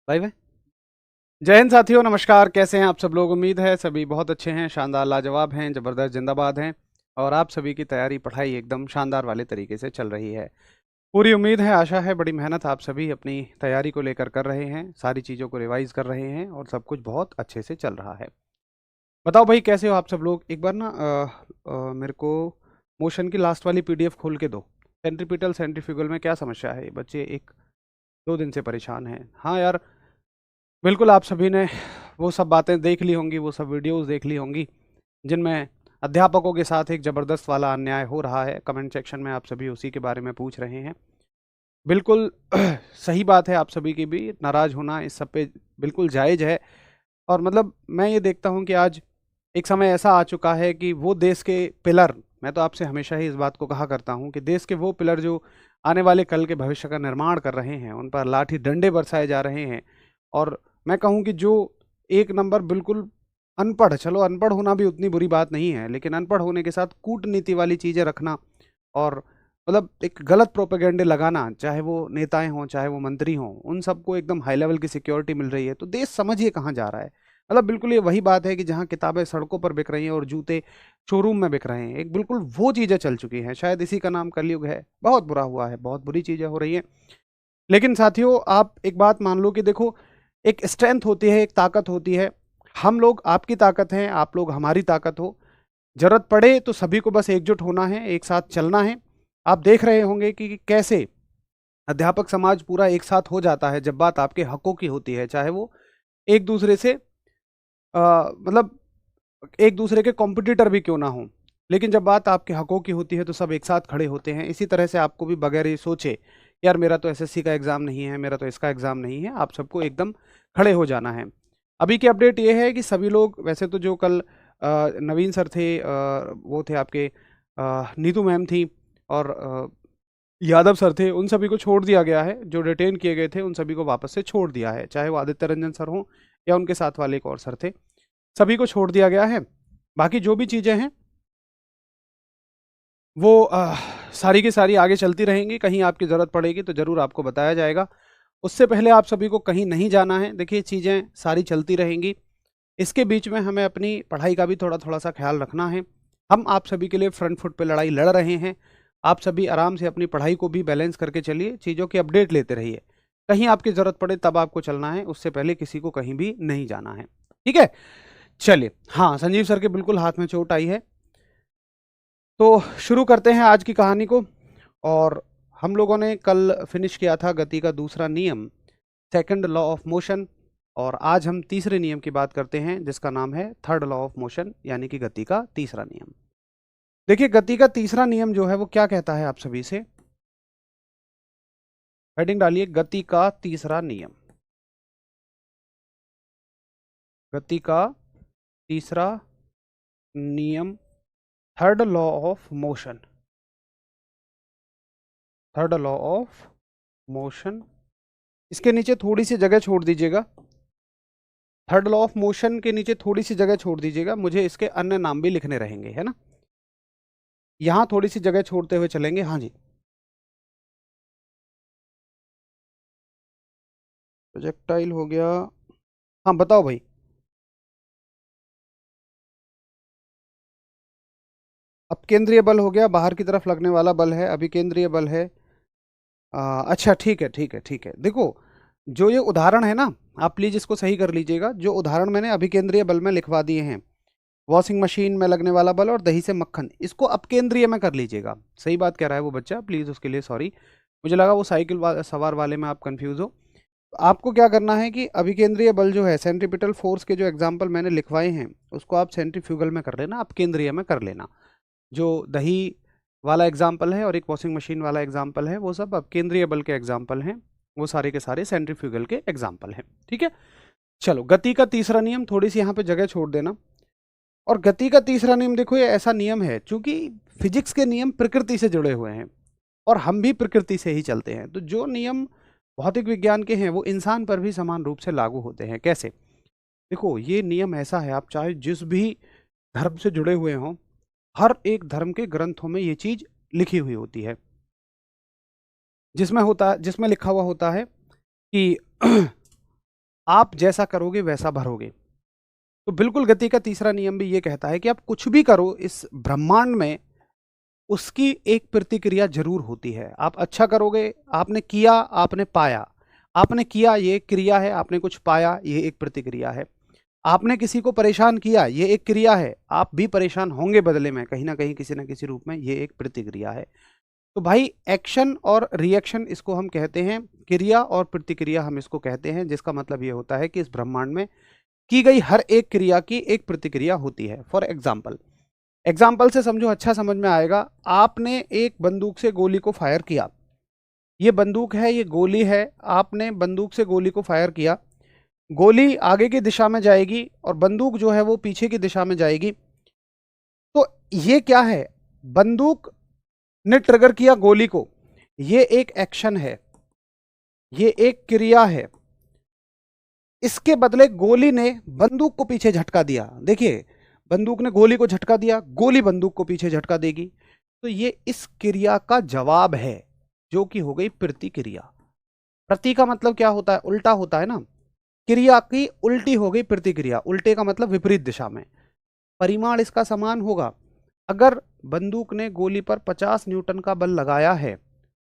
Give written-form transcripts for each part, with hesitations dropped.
Live है। जय हिंद साथियों, नमस्कार। कैसे हैं आप सब लोग? उम्मीद है सभी बहुत अच्छे हैं, शानदार, लाजवाब हैं, जबरदस्त, जिंदाबाद हैं। और आप सभी की तैयारी पढ़ाई एकदम शानदार वाले तरीके से चल रही है। पूरी उम्मीद है, आशा है, बड़ी मेहनत आप सभी अपनी तैयारी को लेकर कर रहे हैं, सारी चीज़ों को रिवाइज कर रहे हैं और सब कुछ बहुत अच्छे से चल रहा है। बताओ भाई, कैसे हो आप सब लोग? एक बार ना मेरे को मोशन की लास्ट वाली पीडीएफ खोल के दो। सेंट्रीपिटल सेंट्रीफ्यूगल में क्या समस्या है? ये बच्चे एक दो दिन से परेशान हैं। हाँ यार, बिल्कुल आप सभी ने वो सब बातें देख ली होंगी, वो सब वीडियोस देख ली होंगी जिनमें अध्यापकों के साथ एक ज़बरदस्त वाला अन्याय हो रहा है। कमेंट सेक्शन में आप सभी उसी के बारे में पूछ रहे हैं। बिल्कुल सही बात है, आप सभी की भी नाराज़ होना इस सब पे बिल्कुल जायज़ है। और मतलब मैं ये देखता हूँ कि आज एक समय ऐसा आ चुका है कि वो देश के पिलर, मैं तो आपसे हमेशा ही इस बात को कहा करता हूँ कि देश के वो पिलर जो आने वाले कल के भविष्य का निर्माण कर रहे हैं, उन पर लाठी डंडे बरसाए जा रहे हैं। और मैं कहूँ कि जो एक नंबर बिल्कुल अनपढ़, चलो अनपढ़ होना भी उतनी बुरी बात नहीं है, लेकिन अनपढ़ होने के साथ कूटनीति वाली चीज़ें रखना और मतलब एक गलत प्रोपेगेंडे लगाना, चाहे वो नेताएं हों चाहे वो मंत्री हों, उन सबको एकदम हाई लेवल की सिक्योरिटी मिल रही है, तो देश समझिए कहाँ जा रहा है। मतलब बिल्कुल ये वही बात है कि जहाँ किताबें सड़कों पर बिक रही हैं और जूते शोरूम में बिक रहे हैं, एक बिल्कुल वो चीज़ें चल चुकी हैं। शायद इसी का नाम कलयुग है। बहुत बुरा हुआ है, बहुत बुरी चीज़ें हो रही हैं। लेकिन साथियों, आप एक बात मान लो कि देखो, एक स्ट्रेंथ होती है, एक ताकत होती है। हम लोग आपकी ताकत हैं, आप लोग हमारी ताकत हो। जरूरत पड़े तो सभी को बस एकजुट होना है, एक साथ चलना है। आप देख रहे होंगे कि कैसे अध्यापक समाज पूरा एक साथ हो जाता है जब बात आपके हकों की होती है, चाहे वो एक दूसरे से मतलब एक दूसरे के कॉम्पिटिटर भी क्यों ना हो। लेकिन जब बात आपके हकों की होती है तो सब एक साथ खड़े होते हैं। इसी तरह से आपको भी बगैर ये सोचे यार मेरा तो एसएससी का एग्ज़ाम नहीं है, मेरा तो इसका एग्ज़ाम नहीं है, आप सबको एकदम खड़े हो जाना है। अभी की अपडेट ये है कि सभी लोग, वैसे तो जो कल नवीन सर थे, वो थे आपके, नीतू मैम थी और यादव सर थे, उन सभी को छोड़ दिया गया है। जो डिटेन किए गए थे उन सभी को वापस से छोड़ दिया है, चाहे वो आदित्य रंजन सर हों या उनके साथ वाले एक और सर थे, सभी को छोड़ दिया गया है। बाकी जो भी चीज़ें हैं वो सारी की सारी आगे चलती रहेंगी। कहीं आपकी ज़रूरत पड़ेगी तो ज़रूर आपको बताया जाएगा। उससे पहले आप सभी को कहीं नहीं जाना है। देखिए, चीज़ें सारी चलती रहेंगी, इसके बीच में हमें अपनी पढ़ाई का भी थोड़ा थोड़ा सा ख्याल रखना है। हम आप सभी के लिए फ्रंट फुट पे लड़ाई लड़ रहे हैं। आप सभी आराम से अपनी पढ़ाई को भी बैलेंस करके चलिए, चीज़ों की अपडेट लेते रहिए। कहीं आपकी ज़रूरत पड़े तब आपको चलना है, उससे पहले किसी को कहीं भी नहीं जाना है। ठीक है, चलिए। हाँ, संजीव सर के बिल्कुल हाथ में चोट आई है, तो शुरू करते हैं आज की कहानी को। और हम लोगों ने कल फिनिश किया था गति का दूसरा नियम, सेकंड लॉ ऑफ मोशन। और आज हम तीसरे नियम की बात करते हैं जिसका नाम है थर्ड लॉ ऑफ मोशन, यानी कि गति का तीसरा नियम। देखिए, गति का तीसरा नियम जो है वो क्या कहता है, आप सभी से हेडिंग डालिए, गति का तीसरा नियम। गति का तीसरा नियम, third law of motion. Third law of motion, इसके नीचे थोड़ी सी जगह छोड़ दीजिएगा। थर्ड लॉ ऑफ मोशन के नीचे थोड़ी सी जगह छोड़ दीजिएगा, मुझे इसके अन्य नाम भी लिखने रहेंगे, है ना। यहां थोड़ी सी जगह छोड़ते हुए चलेंगे। हाँ जी, प्रोजेक्टाइल हो गया। हाँ बताओ भाई। अपकेंद्रीय बल हो गया, बाहर की तरफ लगने वाला बल है। अभिकेंद्रीय बल है। अच्छा, ठीक है ठीक है ठीक है। देखो, जो ये उदाहरण है ना, आप प्लीज इसको सही कर लीजिएगा। जो उदाहरण मैंने अभिकेंद्रीय बल में लिखवा दिए हैं, वॉशिंग मशीन में लगने वाला बल और दही से मक्खन, इसको अपकेंद्रीय में कर लीजिएगा। सही बात कह रहा है वो बच्चा, प्लीज उसके लिए सॉरी। मुझे लगा वो साइकिल सवार वाले में आप कंफ्यूज हो। आपको क्या करना है कि अभिकेंद्रीय बल जो है, सेंट्रीपिटल फोर्स के जो एग्जाम्पल मैंने लिखवाए हैं उसको आप सेंट्रीफ्यूगल में कर लेना, अपकेंद्रीय में कर लेना। जो दही वाला एग्जाम्पल है और एक वॉशिंग मशीन वाला एग्जाम्पल है, वो सब अपकेंद्रीय बल के एग्जाम्पल हैं, वो सारे के सारे सेंट्रीफ्यूगल के एग्जाम्पल हैं। ठीक है, चलो, गति का तीसरा नियम, थोड़ी सी यहाँ पे जगह छोड़ देना। और गति का तीसरा नियम, देखो ये ऐसा नियम है, चूंकि फिजिक्स के नियम प्रकृति से जुड़े हुए हैं और हम भी प्रकृति से ही चलते हैं, तो जो नियम भौतिक विज्ञान के हैं वो इंसान पर भी समान रूप से लागू होते हैं। कैसे? देखो, ये नियम ऐसा है, आप चाहे जिस भी धर्म से जुड़े हुए हों, हर एक धर्म के ग्रंथों में ये चीज लिखी हुई होती है, जिसमें लिखा हुआ होता है कि आप जैसा करोगे वैसा भरोगे। तो बिल्कुल गति का तीसरा नियम भी ये कहता है कि आप कुछ भी करो इस ब्रह्मांड में, उसकी एक प्रतिक्रिया जरूर होती है। आप अच्छा करोगे, आपने किया, आपने पाया। आपने किया, ये एक क्रिया है, आपने कुछ पाया, ये एक प्रतिक्रिया है। आपने किसी को परेशान किया, ये एक क्रिया है, आप भी परेशान होंगे बदले में कहीं ना कहीं, किसी ना किसी रूप में, ये एक प्रतिक्रिया है। तो भाई एक्शन और रिएक्शन इसको हम कहते हैं, क्रिया और प्रतिक्रिया हम इसको कहते हैं, जिसका मतलब ये होता है कि इस ब्रह्मांड में की गई हर एक क्रिया की एक प्रतिक्रिया होती है। फॉर एग्जाम्पल, एग्जाम्पल से समझो, अच्छा समझ में आएगा। आपने एक बंदूक से गोली को फायर किया, ये बंदूक है, ये गोली है, आपने बंदूक से गोली को फायर किया, गोली आगे की दिशा में जाएगी और बंदूक जो है वो पीछे की दिशा में जाएगी। तो ये क्या है, बंदूक ने ट्रिगर किया गोली को, ये एक एक्शन है, ये एक क्रिया है। इसके बदले गोली ने बंदूक को पीछे झटका दिया। देखिए, बंदूक ने गोली को झटका दिया, गोली बंदूक को पीछे झटका देगी। तो ये इस क्रिया का जवाब है, जो कि हो गई प्रतिक्रिया। प्रति का मतलब क्या होता है, उल्टा होता है ना। क्रिया की उल्टी हो गई प्रतिक्रिया, उल्टे का मतलब विपरीत दिशा में। परिमाण इसका समान होगा। अगर बंदूक ने गोली पर 50 न्यूटन का बल लगाया है,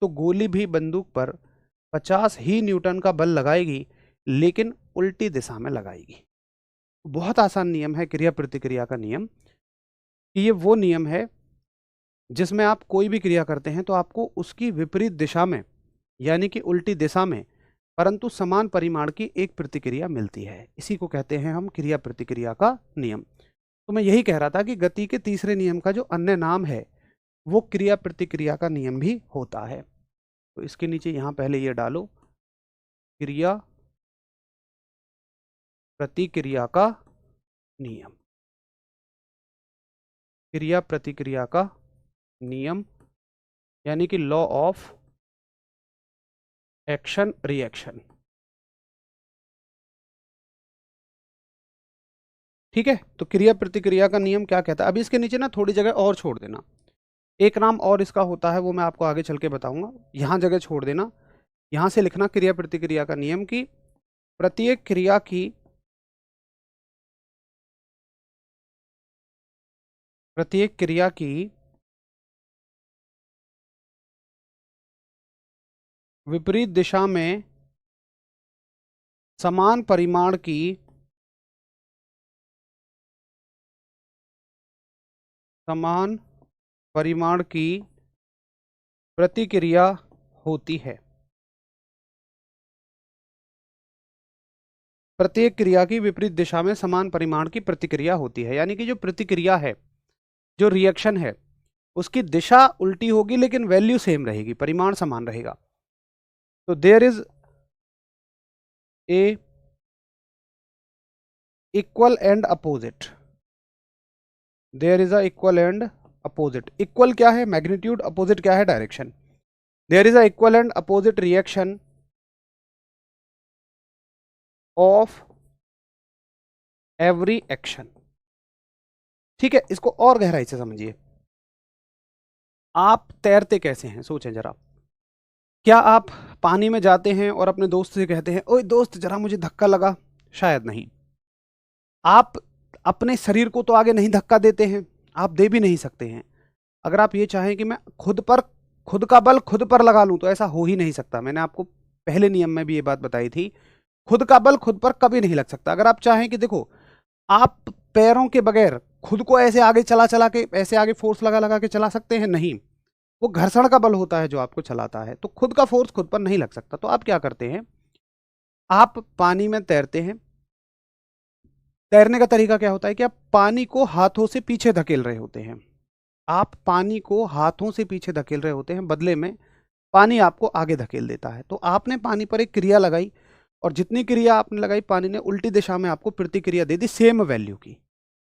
तो गोली भी बंदूक पर 50 ही न्यूटन का बल लगाएगी, लेकिन उल्टी दिशा में लगाएगी। बहुत आसान नियम है क्रिया प्रतिक्रिया का नियम। ये वो नियम है जिसमें आप कोई भी क्रिया करते हैं तो आपको उसकी विपरीत दिशा में, यानी कि उल्टी दिशा में, परंतु समान परिमाण की एक प्रतिक्रिया मिलती है। इसी को कहते हैं हम क्रिया प्रतिक्रिया का नियम। तो मैं यही कह रहा था कि गति के तीसरे नियम का जो अन्य नाम है वो क्रिया प्रतिक्रिया का नियम भी होता है। तो इसके नीचे यहां पहले ये डालो, क्रिया प्रतिक्रिया का नियम। क्रिया प्रतिक्रिया का नियम यानी कि लॉ ऑफ एक्शन रिएक्शन। ठीक है, तो क्रिया प्रतिक्रिया का नियम क्या कहता है। अभी इसके नीचे ना थोड़ी जगह और छोड़ देना, एक नाम और इसका होता है, वो मैं आपको आगे चल के बताऊंगा। यहां जगह छोड़ देना, यहां से लिखना क्रिया प्रतिक्रिया का नियम की प्रत्येक क्रिया की विपरीत दिशा में समान परिमाण की प्रतिक्रिया होती है। प्रत्येक क्रिया की विपरीत दिशा में समान परिमाण की प्रतिक्रिया होती है, यानी कि जो प्रतिक्रिया है, जो रिएक्शन है, उसकी दिशा उल्टी होगी लेकिन वैल्यू सेम रहेगी, परिमाण समान रहेगा। तो there is a equal and opposite, there is a equal and opposite. Equal क्या है, मैग्नीट्यूड, अपोजिट क्या है, direction. There is a equal and opposite reaction of every action. ठीक है, इसको और गहराई से समझिए। आप तैरते कैसे हैं, सोचें जरा। क्या आप पानी में जाते हैं और अपने दोस्त से कहते हैं, ओए दोस्त जरा मुझे धक्का लगा? शायद नहीं। आप अपने शरीर को तो आगे नहीं धक्का देते हैं, आप दे भी नहीं सकते हैं। अगर आप ये चाहें कि मैं खुद का बल खुद पर लगा लूं, तो ऐसा हो ही नहीं सकता। मैंने आपको पहले नियम में भी ये बात बताई थी, खुद का बल खुद पर कभी नहीं लग सकता। अगर आप चाहें कि देखो, आप पैरों के बगैर खुद को ऐसे आगे चला चला के, ऐसे आगे फोर्स लगा लगा के चला सकते हैं? नहीं, वो घर्षण का बल होता है जो आपको चलाता है। तो खुद का फोर्स खुद पर नहीं लग सकता। तो आप क्या करते हैं, आप पानी में तैरते हैं। तैरने का तरीका क्या होता है कि आप पानी को हाथों से पीछे धकेल रहे होते हैं। आप पानी को हाथों से पीछे धकेल रहे होते हैं, बदले में पानी आपको आगे धकेल देता है। तो आपने पानी पर एक क्रिया लगाई, और जितनी क्रिया आपने लगाई, पानी ने उल्टी दिशा में आपको प्रतिक्रिया दे दी सेम वैल्यू की।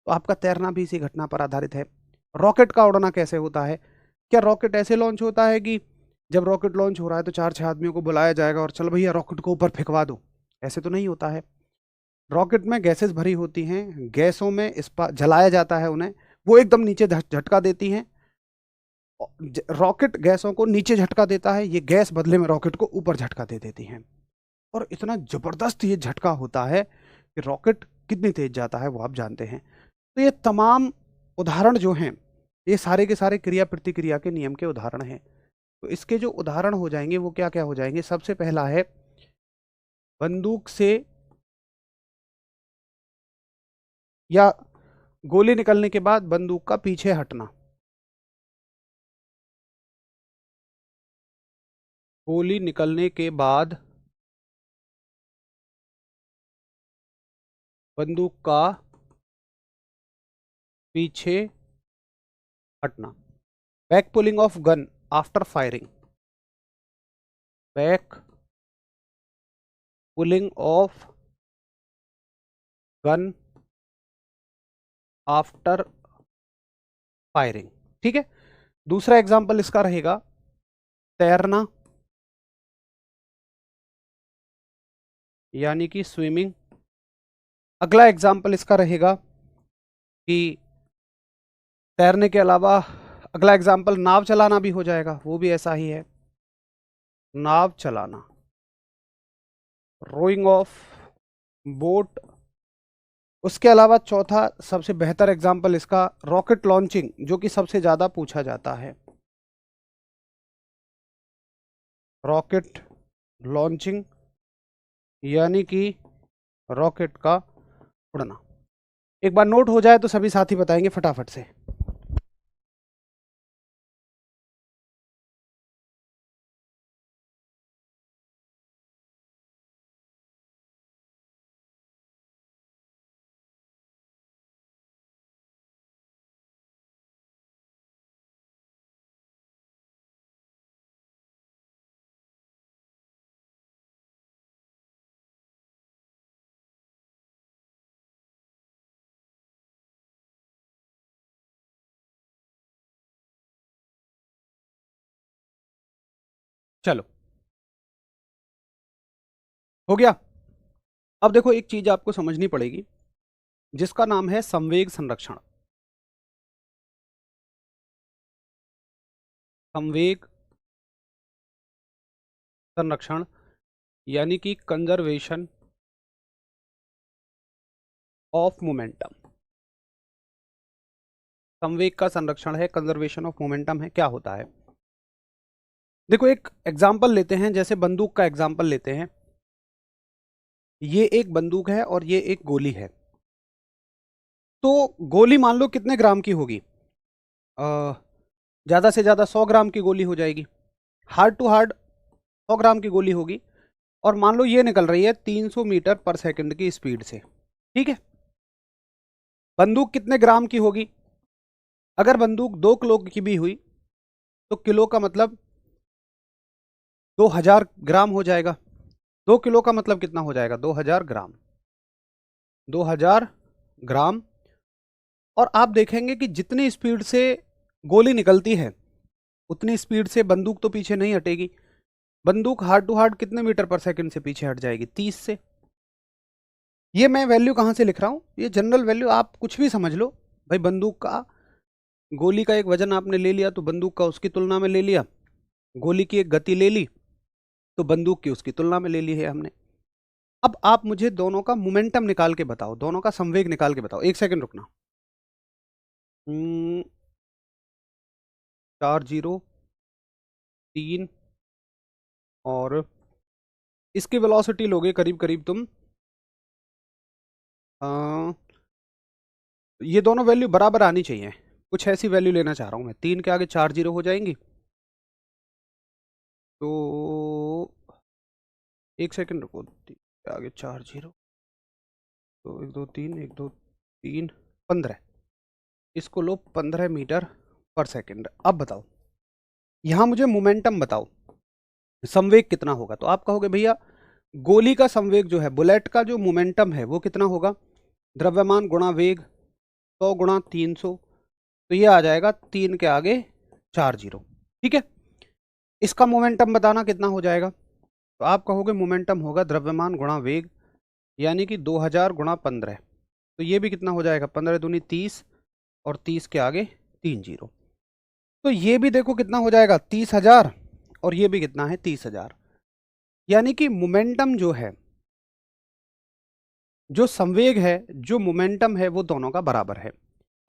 तो आपका तैरना भी इसी घटना पर आधारित है। रॉकेट का उड़ना कैसे होता है? क्या रॉकेट ऐसे लॉन्च होता है कि जब रॉकेट लॉन्च हो रहा है तो 4-6 आदमियों को बुलाया जाएगा और चल भैया रॉकेट को ऊपर फेंकवा दो? ऐसे तो नहीं होता है। रॉकेट में गैसेस भरी होती हैं, गैसों में जलाया जाता है उन्हें, वो एकदम नीचे झटका देती हैं। रॉकेट गैसों को नीचे झटका देता है, ये गैस बदले में रॉकेट को ऊपर झटका दे देती हैं। और इतना ज़बरदस्त ये झटका होता है कि रॉकेट कितनी तेज जाता है वो आप जानते हैं। तो ये तमाम उदाहरण जो हैं, ये सारे के सारे क्रिया प्रतिक्रिया के नियम के उदाहरण हैं। तो इसके जो उदाहरण हो जाएंगे वो क्या क्या हो जाएंगे? सबसे पहला है बंदूक से या गोली निकलने के बाद बंदूक का पीछे हटना। गोली निकलने के बाद बंदूक का पीछे हटना। Back pulling of gun after firing. Back pulling of gun after firing. ठीक है। दूसरा एग्जांपल इसका रहेगा तैरना, यानी कि स्विमिंग। अगला एग्जाम्पल इसका रहेगा कि तैरने के अलावा अगला एग्जाम्पल नाव चलाना भी हो जाएगा, वो भी ऐसा ही है, नाव चलाना, रोइंग ऑफ बोट। उसके अलावा चौथा सबसे बेहतर एग्जाम्पल इसका रॉकेट लॉन्चिंग, जो कि सबसे ज्यादा पूछा जाता है। रॉकेट लॉन्चिंग यानी कि रॉकेट का उड़ना। एक बार नोट हो जाए तो सभी साथी बताएंगे फटाफट से। चलो, हो गया। अब देखो, एक चीज आपको समझनी पड़ेगी जिसका नाम है संवेग संरक्षण। संवेग संरक्षण यानी कि कंजर्वेशन ऑफ मोमेंटम। संवेग का संरक्षण है, कंजर्वेशन ऑफ मोमेंटम है। क्या होता है? देखो, एक एग्जाम्पल लेते हैं, जैसे बंदूक का एग्जाम्पल लेते हैं। ये एक बंदूक है और ये एक गोली है। तो गोली मान लो कितने ग्राम की होगी? ज़्यादा से ज़्यादा 100 ग्राम की गोली हो जाएगी। हार्ड टू हार्ड 100 ग्राम की गोली होगी। और मान लो ये निकल रही है 300 मीटर पर सेकंड की स्पीड से। ठीक है। बंदूक कितने ग्राम की होगी? अगर बंदूक 2 किलो की भी हुई तो किलो का मतलब 2000 ग्राम हो जाएगा। 2 किलो का मतलब कितना हो जाएगा? 2000 ग्राम। 2000 ग्राम। और आप देखेंगे कि जितनी स्पीड से गोली निकलती है उतनी स्पीड से बंदूक तो पीछे नहीं हटेगी। बंदूक हार्ड टू हार्ड कितने मीटर पर सेकंड से पीछे हट जाएगी? 30 से। ये मैं वैल्यू कहां से लिख रहा हूं? ये जनरल वैल्यू, आप कुछ भी समझ लो भाई। बंदूक का, गोली का एक वजन आपने ले लिया तो बंदूक का उसकी तुलना में ले लिया। गोली की एक गति ले ली तो बंदूक की उसकी तुलना में ले ली है हमने। अब आप मुझे दोनों का मोमेंटम निकाल के बताओ, दोनों का संवेग निकाल के बताओ। एक सेकंड रुकना। 4 0 3 और इसकी वेलोसिटी लोगे करीब करीब तुम, ये दोनों वैल्यू बराबर आनी चाहिए। कुछ ऐसी वैल्यू लेना चाह रहा हूं मैं। 3 के आगे 4 0 हो जाएंगी। तो एक सेकंड रुको। 3 के आगे 4 0, तो 1 2 3 1 2 3 15। इसको लो 15 मीटर पर सेकंड। अब बताओ, यहां मुझे मोमेंटम बताओ, संवेग कितना होगा? तो आप कहोगे भैया गोली का संवेग जो है, बुलेट का जो मोमेंटम है वो कितना होगा? द्रव्यमान गुणा वेग, 100 गुणा 300। तो ये आ जाएगा 3 के आगे 4 0। ठीक है। इसका मोमेंटम बताना कितना हो जाएगा? तो आप कहोगे मोमेंटम होगा द्रव्यमान गुणा वेग, यानी कि 2000 गुणा 15। तो ये भी कितना हो जाएगा? 15 दूनी 30 और 30 के आगे 3 0। तो ये भी देखो कितना हो जाएगा? 30,000। और ये भी कितना है? 30,000। यानी कि मोमेंटम जो है, जो संवेग है, जो मोमेंटम है, वो दोनों का बराबर है।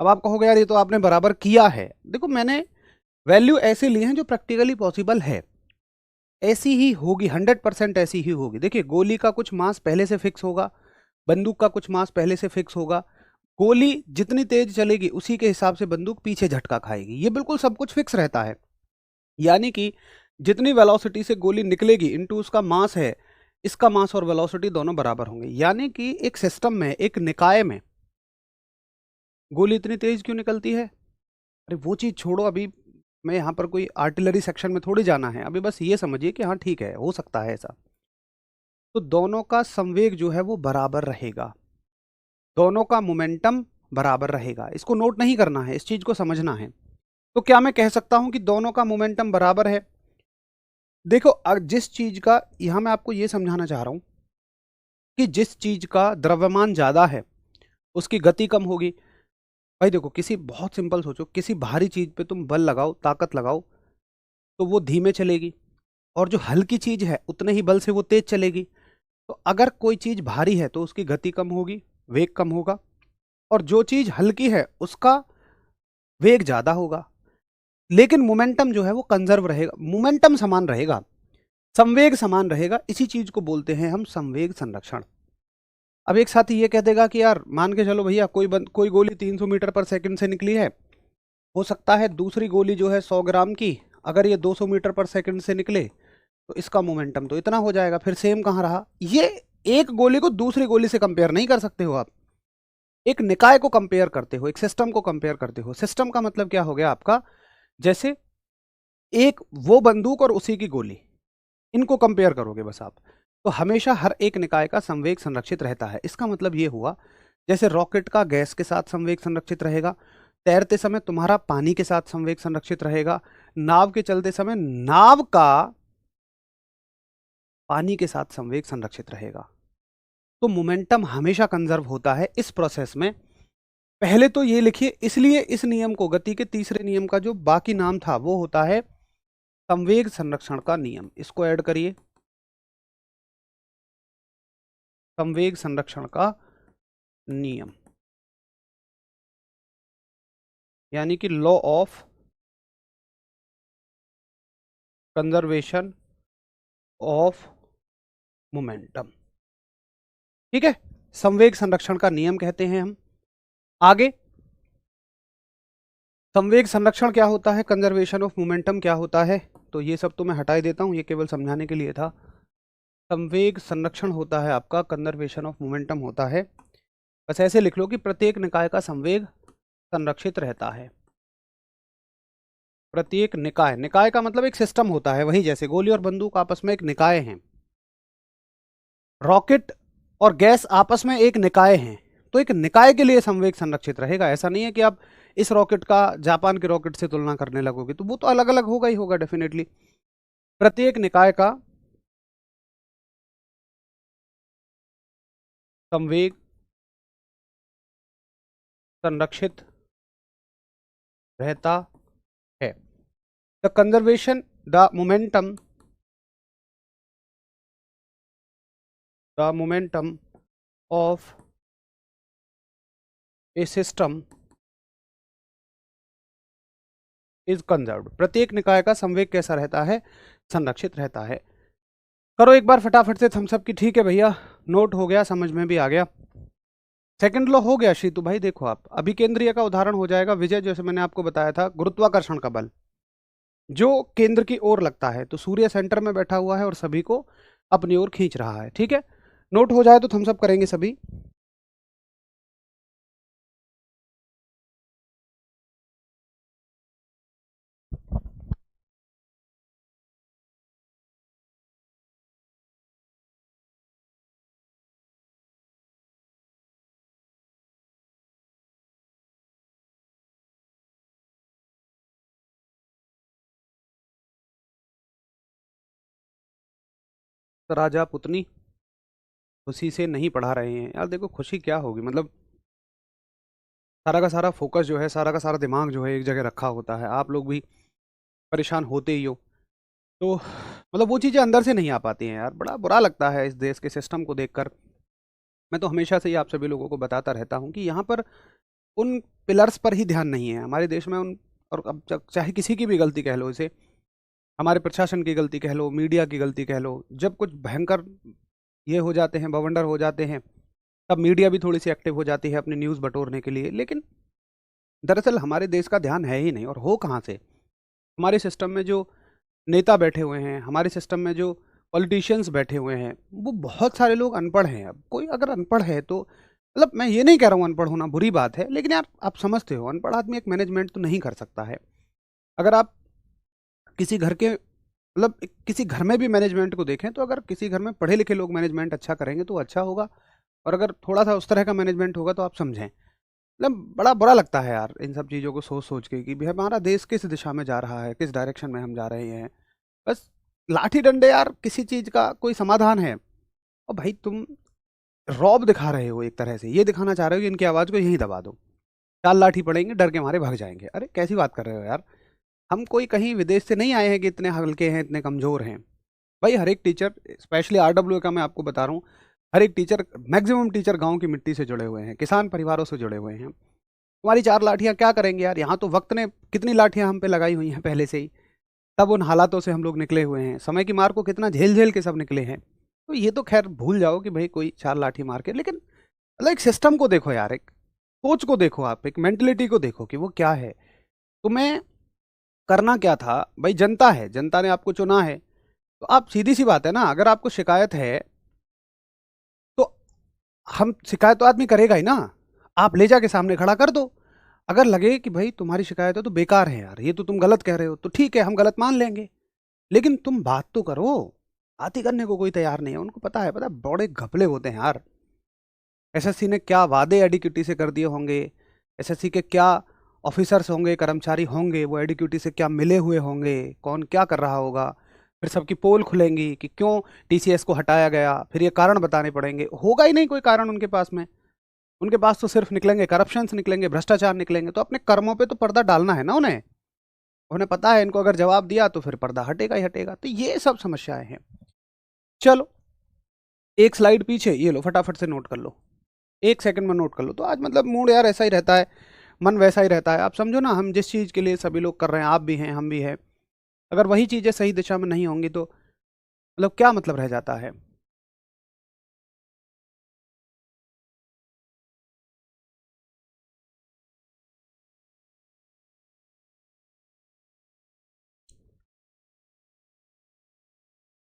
अब आप कहोगे यार ये तो आपने बराबर किया है। देखो मैंने वैल्यू ऐसे ली हैं जो प्रैक्टिकली पॉसिबल है, ऐसी ही होगी, 100% ऐसी ही होगी। देखिए गोली का कुछ मास पहले से फिक्स होगा, बंदूक का कुछ मास पहले से फिक्स होगा, गोली जितनी तेज चलेगी उसी के हिसाब से बंदूक पीछे झटका खाएगी, ये बिल्कुल सब कुछ फिक्स रहता है। यानी कि जितनी वेलोसिटी से गोली निकलेगी इनटू उसका मास है, इसका मास और वेलोसिटी दोनों बराबर होंगे। यानी कि एक सिस्टम में, एक निकाय में गोली इतनी तेज क्यों निकलती है? अरे वो चीज छोड़ो, अभी मैं यहाँ पर कोई आर्टिलरी सेक्शन में थोड़ी जाना है, अभी बस ये समझिए कि हाँ ठीक है, हो सकता है ऐसा। तो दोनों का संवेग जो है वो बराबर रहेगा, दोनों का मोमेंटम बराबर रहेगा। इसको नोट नहीं करना है, इस चीज को समझना है। तो क्या मैं कह सकता हूं कि दोनों का मोमेंटम बराबर है? देखो जिस चीज का, यहां मैं आपको यह समझाना चाह रहा हूं कि जिस चीज का द्रव्यमान ज्यादा है उसकी गति कम होगी। भाई देखो, किसी, बहुत सिंपल सोचो, किसी भारी चीज पे तुम बल लगाओ, ताकत लगाओ, तो वो धीमे चलेगी, और जो हल्की चीज है उतने ही बल से वो तेज चलेगी। तो अगर कोई चीज भारी है तो उसकी गति कम होगी, वेग कम होगा, और जो चीज हल्की है उसका वेग ज्यादा होगा। लेकिन मोमेंटम जो है वो कंजर्व रहेगा, मोमेंटम समान रहेगा, संवेग समान रहेगा। इसी चीज को बोलते हैं हम संवेग संरक्षण। अब एक साथी ये कह देगा कि यार मान के चलो भैया, कोई गोली 300 मीटर पर सेकंड से निकली है, हो सकता है दूसरी गोली जो है 100 ग्राम की, अगर ये 200 मीटर पर सेकंड से निकले तो इसका मोमेंटम तो इतना हो जाएगा, फिर सेम कहाँ रहा? ये एक गोली को दूसरी गोली से कंपेयर नहीं कर सकते हो आप, एक निकाय को कंपेयर करते हो, एक सिस्टम को कंपेयर करते हो। सिस्टम का मतलब क्या हो गया आपका, जैसे एक वो बंदूक और उसी की गोली, इनको कंपेयर करोगे बस आप, तो हमेशा हर एक निकाय का संवेग संरक्षित रहता है। इसका मतलब ये हुआ, जैसे रॉकेट का गैस के साथ संवेग संरक्षित रहेगा, तैरते समय तुम्हारा पानी के साथ संवेग संरक्षित रहेगा, नाव के चलते समय नाव का पानी के साथ संवेग संरक्षित रहेगा। तो मोमेंटम हमेशा कंजर्व होता है इस प्रोसेस में। पहले तो ये लिखिए, इसलिए इस नियम को, गति के तीसरे नियम का जो बाकी नाम था वो होता है संवेग संरक्षण का नियम। इसको ऐड करिए, संवेग संरक्षण का नियम, यानी कि law of conservation of momentum. ठीक है, संवेग संरक्षण का नियम कहते हैं हम। आगे, संवेग संरक्षण क्या होता है, कंजर्वेशन ऑफ मोमेंटम क्या होता है, तो ये सब तो मैं हटा ही देता हूं, ये केवल समझाने के लिए था। संवेग संरक्षण होता है आपका, कंजर्वेशन ऑफ मोमेंटम होता है, बस ऐसे लिख लो कि प्रत्येक निकाय का संवेग संरक्षित रहता है। प्रत्येक निकाय, निकाय का मतलब एक सिस्टम होता है, वही जैसे गोली और बंदूक आपस में एक निकाय हैं, रॉकेट और गैस आपस में एक निकाय हैं, तो एक निकाय के लिए संवेग संरक्षित रहेगा। ऐसा नहीं है कि आप इस रॉकेट का जापान के रॉकेट से तुलना करने लगोगे, तो वो तो अलग अलग होगा ही होगा डेफिनेटली। प्रत्येक निकाय का संवेग संरक्षित रहता है। The conservation, the momentum, the momentum of A system is conserved. प्रत्येक निकाय का संवेग कैसा रहता है, संरक्षित रहता है। करो एक बार फटाफट से थम्स अप की। ठीक है भैया, नोट हो गया, समझ में भी आ गया। सेकंड लॉ हो गया शीतू भाई। देखो आप, अभिकेंद्रीय का उदाहरण हो जाएगा विजय, जैसे मैंने आपको बताया था, गुरुत्वाकर्षण का बल जो केंद्र की ओर लगता है, तो सूर्य सेंटर में बैठा हुआ है और सभी को अपनी ओर खींच रहा है। ठीक है, नोट हो जाए तो थम्स अप करेंगे सभी। तो राजा पुतनी खुशी से नहीं पढ़ा रहे हैं यार। देखो खुशी क्या होगी, मतलब सारा का सारा फोकस जो है, सारा का सारा दिमाग जो है एक जगह रखा होता है, आप लोग भी परेशान होते ही हो। तो मतलब वो चीज़ें अंदर से नहीं आ पाती हैं यार, बड़ा बुरा लगता है इस देश के सिस्टम को देखकर। मैं तो हमेशा से ही आप सभी लोगों को बताता रहता हूँ कि यहाँ पर उन पिलर्स पर ही ध्यान नहीं है हमारे देश में उन। और अब चाहे किसी की भी गलती कह लो इसे, हमारे प्रशासन की गलती कह लो, मीडिया की गलती कह लो, जब कुछ भयंकर ये हो जाते हैं, बवंडर हो जाते हैं, तब मीडिया भी थोड़ी सी एक्टिव हो जाती है अपनी न्यूज़ बटोरने के लिए। लेकिन दरअसल हमारे देश का ध्यान है ही नहीं, और हो कहाँ से। हमारे सिस्टम में जो नेता बैठे हुए हैं, हमारे सिस्टम में जो पॉलिटिशियंस बैठे हुए हैं, वो बहुत सारे लोग अनपढ़ हैं। अब कोई अगर अनपढ़ है तो मतलब मैं ये नहीं कह रहा हूँ अनपढ़ होना बुरी बात है, लेकिन यार आप समझते हो अनपढ़ आदमी एक मैनेजमेंट तो नहीं कर सकता है। अगर आप किसी घर के मतलब किसी घर में भी मैनेजमेंट को देखें, तो अगर किसी घर में पढ़े लिखे लोग मैनेजमेंट अच्छा करेंगे तो अच्छा होगा, और अगर थोड़ा सा उस तरह का मैनेजमेंट होगा तो आप समझें। मतलब बड़ा बुरा लगता है यार इन सब चीज़ों को सोच सोच के कि भाई हमारा देश किस दिशा में जा रहा है, किस डायरेक्शन में हम जा रहे हैं। बस लाठी डंडे यार किसी चीज़ का कोई समाधान है? और भाई तुम रौब दिखा रहे हो, एक तरह से ये दिखाना चाह रहे हो कि इनकी आवाज़ को यहीं दबा दो, 4 लाठी पड़ेंगे डर के मारे भाग जाएंगे। अरे कैसी बात कर रहे हो यार, हम कोई कहीं विदेश से नहीं आए हैं कि इतने हल्के हैं, इतने कमज़ोर हैं। भाई हर एक टीचर, स्पेशली आरडब्ल्यू का मैं आपको बता रहा हूँ, हर एक टीचर, मैक्सिमम टीचर गांव की मिट्टी से जुड़े हुए हैं, किसान परिवारों से जुड़े हुए हैं। तुम्हारी 4 लाठियाँ क्या करेंगे यार? यहाँ तो वक्त ने कितनी लाठियाँ हम पे लगाई हुई हैं पहले से ही, तब उन हालातों से हम लोग निकले हुए हैं। समय की मार को कितना झेल झेल के सब निकले हैं। तो ये तो खैर भूल जाओ कि भाई कोई 4 लाठी मार के, लेकिन मतलब एक सिस्टम को देखो यार, एक सोच को देखो, आप एक मेंटलिटी को देखो कि वो क्या है। तुम्हें करना क्या था भाई? जनता है, जनता ने आपको चुना है, तो आप सीधी सी बात है ना, अगर आपको शिकायत है तो हम शिकायत तो आदमी करेगा ही ना, आप ले जाके सामने खड़ा कर दो। अगर लगे कि भाई तुम्हारी शिकायत है तो बेकार है यार, ये तो तुम गलत कह रहे हो, तो ठीक है हम गलत मान लेंगे, लेकिन तुम बात तो करो। बात ही करने को कोई तैयार नहीं है। उनको पता है बड़े घपले होते हैं यार। एसएससी ने क्या वादे एडिक्यूटी से कर दिए होंगे, एसएससी के क्या ऑफिसर्स होंगे, कर्मचारी होंगे, वो एडिक्यूटी से क्या मिले हुए होंगे, कौन क्या कर रहा होगा। फिर सबकी पोल खुलेंगी कि क्यों टीसीएस को हटाया गया, फिर ये कारण बताने पड़ेंगे। होगा ही नहीं कोई कारण उनके पास में। उनके पास तो सिर्फ निकलेंगे करप्शंस, निकलेंगे भ्रष्टाचार, निकलेंगे। तो अपने कर्मों पे तो पर्दा डालना है ना उन्हें। उन्हें पता है इनको अगर जवाब दिया तो फिर पर्दा हटेगा ही हटेगा। तो ये सब समस्याएं हैं। चलो एक स्लाइड पीछे, ये लो फटाफट से नोट कर लो, 1 सेकंड में नोट कर लो। तो आज मतलब मूड यार ऐसा ही रहता है, मन वैसा ही रहता है। आप समझो ना, हम जिस चीज़ के लिए सभी लोग कर रहे हैं, आप भी हैं हम भी हैं, अगर वही चीज़ें सही दिशा में नहीं होंगी तो मतलब क्या मतलब रह जाता है।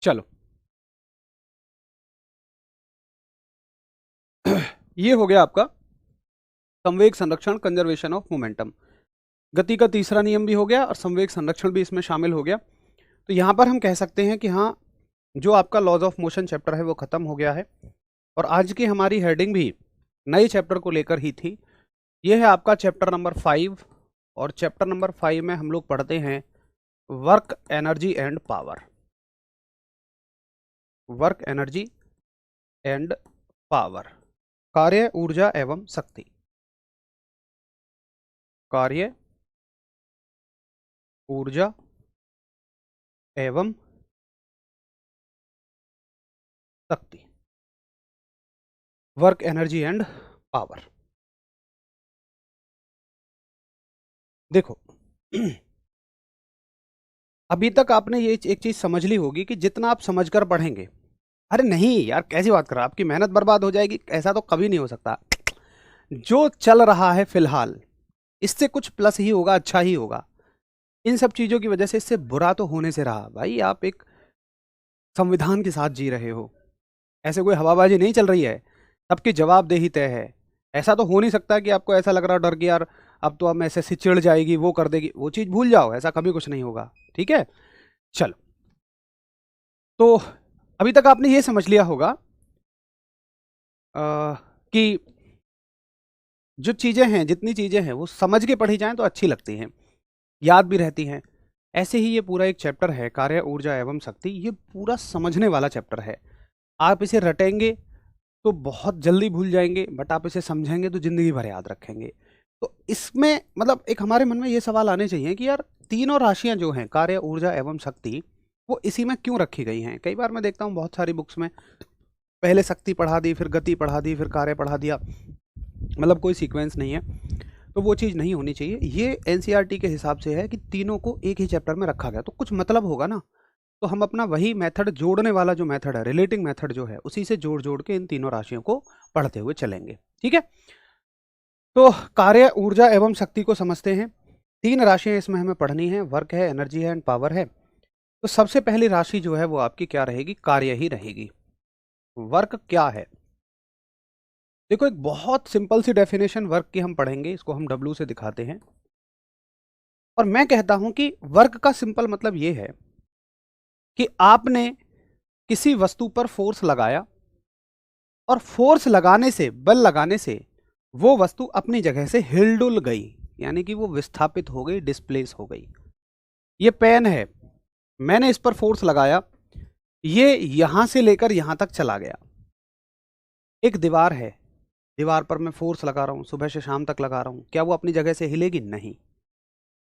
चलो ये हो गया आपका संवेग संरक्षण, कंजर्वेशन ऑफ मोमेंटम। गति का तीसरा नियम भी हो गया और संवेग संरक्षण भी इसमें शामिल हो गया। तो यहाँ पर हम कह सकते हैं कि हाँ, जो आपका लॉज ऑफ मोशन चैप्टर है वो खत्म हो गया है। और आज की हमारी हेडिंग भी नए चैप्टर को लेकर ही थी। ये है आपका चैप्टर नंबर 5, और चैप्टर नंबर 5 में हम लोग पढ़ते हैं work energy and power. Work energy and power, कार्य ऊर्जा एवं शक्ति। कार्य ऊर्जा एवं शक्ति, वर्क एनर्जी एंड पावर। देखो अभी तक आपने ये एक चीज समझ ली होगी कि जितना आप समझकर पढ़ेंगे, अरे नहीं यार कैसी बात कर रहा, आपकी मेहनत बर्बाद हो जाएगी, ऐसा तो कभी नहीं हो सकता। जो चल रहा है फिलहाल, इससे कुछ प्लस ही होगा, अच्छा ही होगा। इन सब चीजों की वजह से इससे बुरा तो होने से रहा। भाई आप एक संविधान के साथ जी रहे हो, ऐसे कोई हवाबाजी नहीं चल रही है, सबकी जवाबदेही तय है। ऐसा तो हो नहीं सकता कि आपको ऐसा लग रहा डर कि यार अब तो हम ऐसे चिढ़ जाएगी, वो कर देगी, वो चीज़ भूल जाओ, ऐसा कभी कुछ नहीं होगा। ठीक है, चलो। तो अभी तक आपने ये समझ लिया होगा कि जो चीज़ें हैं, जितनी चीज़ें हैं वो समझ के पढ़ी जाएं तो अच्छी लगती हैं, याद भी रहती हैं। ऐसे ही ये पूरा एक चैप्टर है कार्य ऊर्जा एवं शक्ति, ये पूरा समझने वाला चैप्टर है। आप इसे रटेंगे तो बहुत जल्दी भूल जाएंगे, बट आप इसे समझेंगे तो जिंदगी भर याद रखेंगे। तो इसमें मतलब एक हमारे मन में ये सवाल आने चाहिए कि यार तीनों राशियां जो हैं कार्य ऊर्जा एवं शक्ति, वो इसी में क्यों रखी गई हैं। कई बार मैं देखता हूँ बहुत सारी बुक्स में पहले शक्ति पढ़ा दी, फिर गति पढ़ा दी, फिर कार्य पढ़ा दिया, मतलब कोई सीक्वेंस नहीं है। तो वो चीज़ नहीं होनी चाहिए। ये एनसीईआरटी के हिसाब से है कि तीनों को एक ही चैप्टर में रखा गया, तो कुछ मतलब होगा ना। तो हम अपना वही मेथड, जोड़ने वाला जो मेथड है, रिलेटिंग मेथड जो है, उसी से जोड़ जोड़ के इन तीनों राशियों को पढ़ते हुए चलेंगे। ठीक है, तो कार्य, ऊर्जा एवं शक्ति को समझते हैं। 3 राशियां इसमें हमें पढ़नी है, वर्क है, एनर्जी है एंड पावर है। तो सबसे पहली राशि जो है वो आपकी क्या रहेगी, कार्य ही रहेगी। वर्क क्या है, देखो एक बहुत सिंपल सी डेफिनेशन वर्क की हम पढ़ेंगे, इसको हम डब्ल्यू से दिखाते हैं। और मैं कहता हूं कि वर्क का सिंपल मतलब ये है कि आपने किसी वस्तु पर फोर्स लगाया और फोर्स लगाने से, बल लगाने से वो वस्तु अपनी जगह से हिलडुल गई, यानी कि वो विस्थापित हो गई, डिस्प्लेस हो गई। ये पेन है, मैंने इस पर फोर्स लगाया, ये यहां से लेकर यहां तक चला गया। एक दीवार है, दीवार पर मैं फोर्स लगा रहा हूं, सुबह से शाम तक लगा रहा हूं, क्या वो अपनी जगह से हिलेगी? नहीं।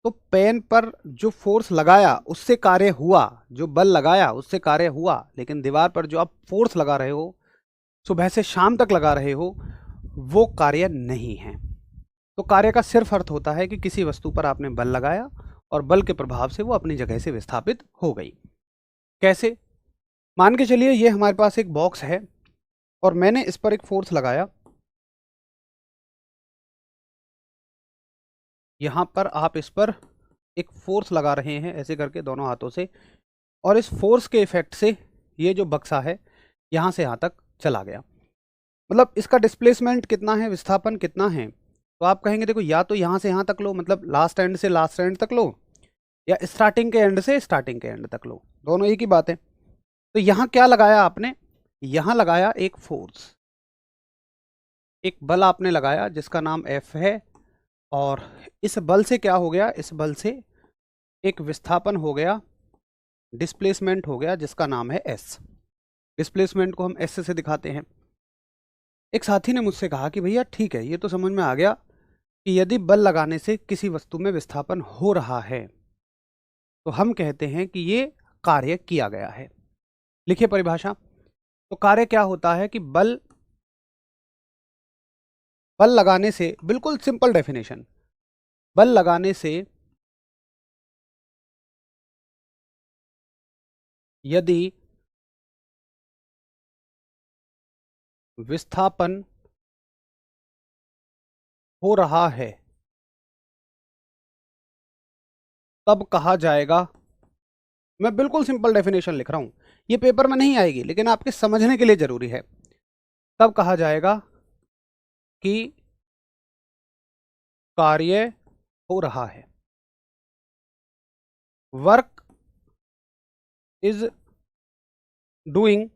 तो पेन पर जो फोर्स लगाया उससे कार्य हुआ, जो बल लगाया उससे कार्य हुआ, लेकिन दीवार पर जो आप फोर्स लगा रहे हो, सुबह से शाम तक लगा रहे हो, वो कार्य नहीं है। तो कार्य का सिर्फ अर्थ होता है कि किसी वस्तु पर आपने बल लगाया और बल के प्रभाव से वो अपनी जगह से विस्थापित हो गई। कैसे? मान के चलिए ये हमारे पास एक बॉक्स है और मैंने इस पर एक फोर्स लगाया, यहां पर आप इस पर एक फोर्स लगा रहे हैं ऐसे करके दोनों हाथों से, और इस फोर्स के इफेक्ट से ये जो बक्सा है यहां से यहां तक चला गया। मतलब इसका डिस्प्लेसमेंट कितना है, विस्थापन कितना है? तो आप कहेंगे देखो या तो यहां से यहां तक लो, मतलब लास्ट एंड से लास्ट एंड तक लो, या स्टार्टिंग के एंड से स्टार्टिंग के एंड तक लो, दोनों एक ही बात है। तो यहां क्या लगाया आपने? यहां लगाया एक फोर्स, एक बल आपने लगाया जिसका नाम F है, और इस बल से क्या हो गया? इस बल से एक विस्थापन हो गया, डिस्प्लेसमेंट हो गया जिसका नाम है S। डिस्प्लेसमेंट को हम S से दिखाते हैं। एक साथी ने मुझसे कहा कि भैया ठीक है, ये तो समझ में आ गया कि यदि बल लगाने से किसी वस्तु में विस्थापन हो रहा है तो हम कहते हैं कि ये कार्य किया गया है। लिखिए परिभाषा। तो कार्य क्या होता है कि बल लगाने से, बिल्कुल सिंपल डेफिनेशन, बल लगाने से यदि विस्थापन हो रहा है तब कहा जाएगा, मैं बिल्कुल सिंपल डेफिनेशन लिख रहा हूं, ये पेपर में नहीं आएगी लेकिन आपके समझने के लिए जरूरी है, तब कहा जाएगा कि कार्य हो रहा है। Work is doing,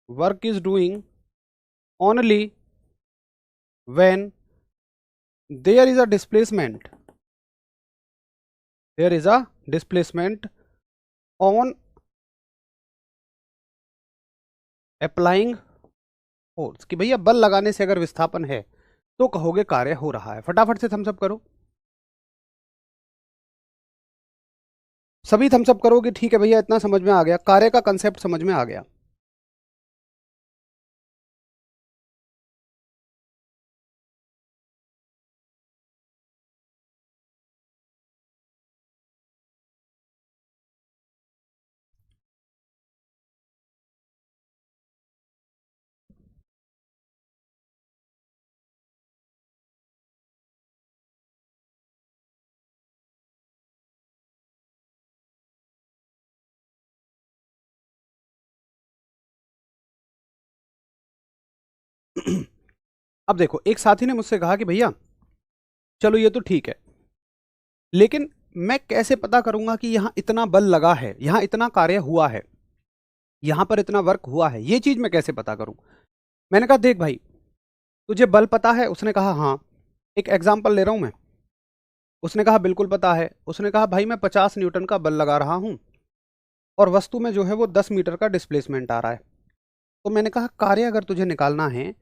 work is doing only when there is a displacement, there is a displacement on applying force, कि भैया बल लगाने से अगर विस्थापन है तो कहोगे कार्य हो रहा है। फटाफट से थम्स अप करो, सभी थम्स अप करो कि ठीक है भैया इतना समझ में आ गया, कार्य का कंसेप्ट समझ में आ गया। अब देखो एक साथी ने मुझसे कहा कि भैया चलो ये तो ठीक है, लेकिन मैं कैसे पता करूंगा कि यहां इतना बल लगा है, यहां इतना कार्य हुआ है, यहां पर इतना वर्क हुआ है, ये चीज मैं कैसे पता करूं? मैंने कहा देख भाई, तुझे बल पता है? उसने कहा हाँ। एक एग्जाम्पल ले रहा हूं मैं। उसने कहा बिल्कुल पता है। उसने कहा भाई मैं 50 न्यूटन का बल लगा रहा हूं और वस्तु में जो है वो 10 मीटर का डिस्प्लेसमेंट आ रहा है। तो मैंने कहा कार्य अगर तुझे निकालना है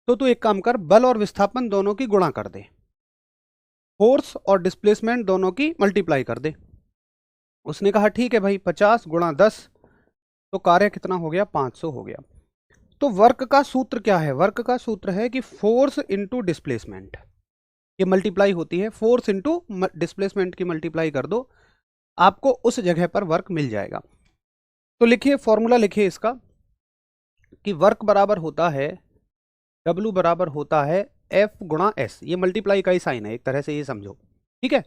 तो तू एक काम कर, बल और विस्थापन दोनों की गुणा कर दे, फोर्स और डिस्प्लेसमेंट दोनों की मल्टीप्लाई कर दे। उसने कहा ठीक है भाई 50 गुणा 10, तो कार्य कितना हो गया, 500 हो गया। तो वर्क का सूत्र क्या है, वर्क का सूत्र है कि फोर्स इंटू डिस्प्लेसमेंट, ये मल्टीप्लाई होती है, फोर्स इंटू डिस्प्लेसमेंट की मल्टीप्लाई कर दो, आपको उस जगह पर वर्क मिल जाएगा। तो लिखिए फॉर्मूला, लिखिए इसका कि वर्क बराबर होता है, W बराबर होता है F गुणा S, ये मल्टीप्लाई का ही साइन है एक तरह से, ये समझो, ठीक है।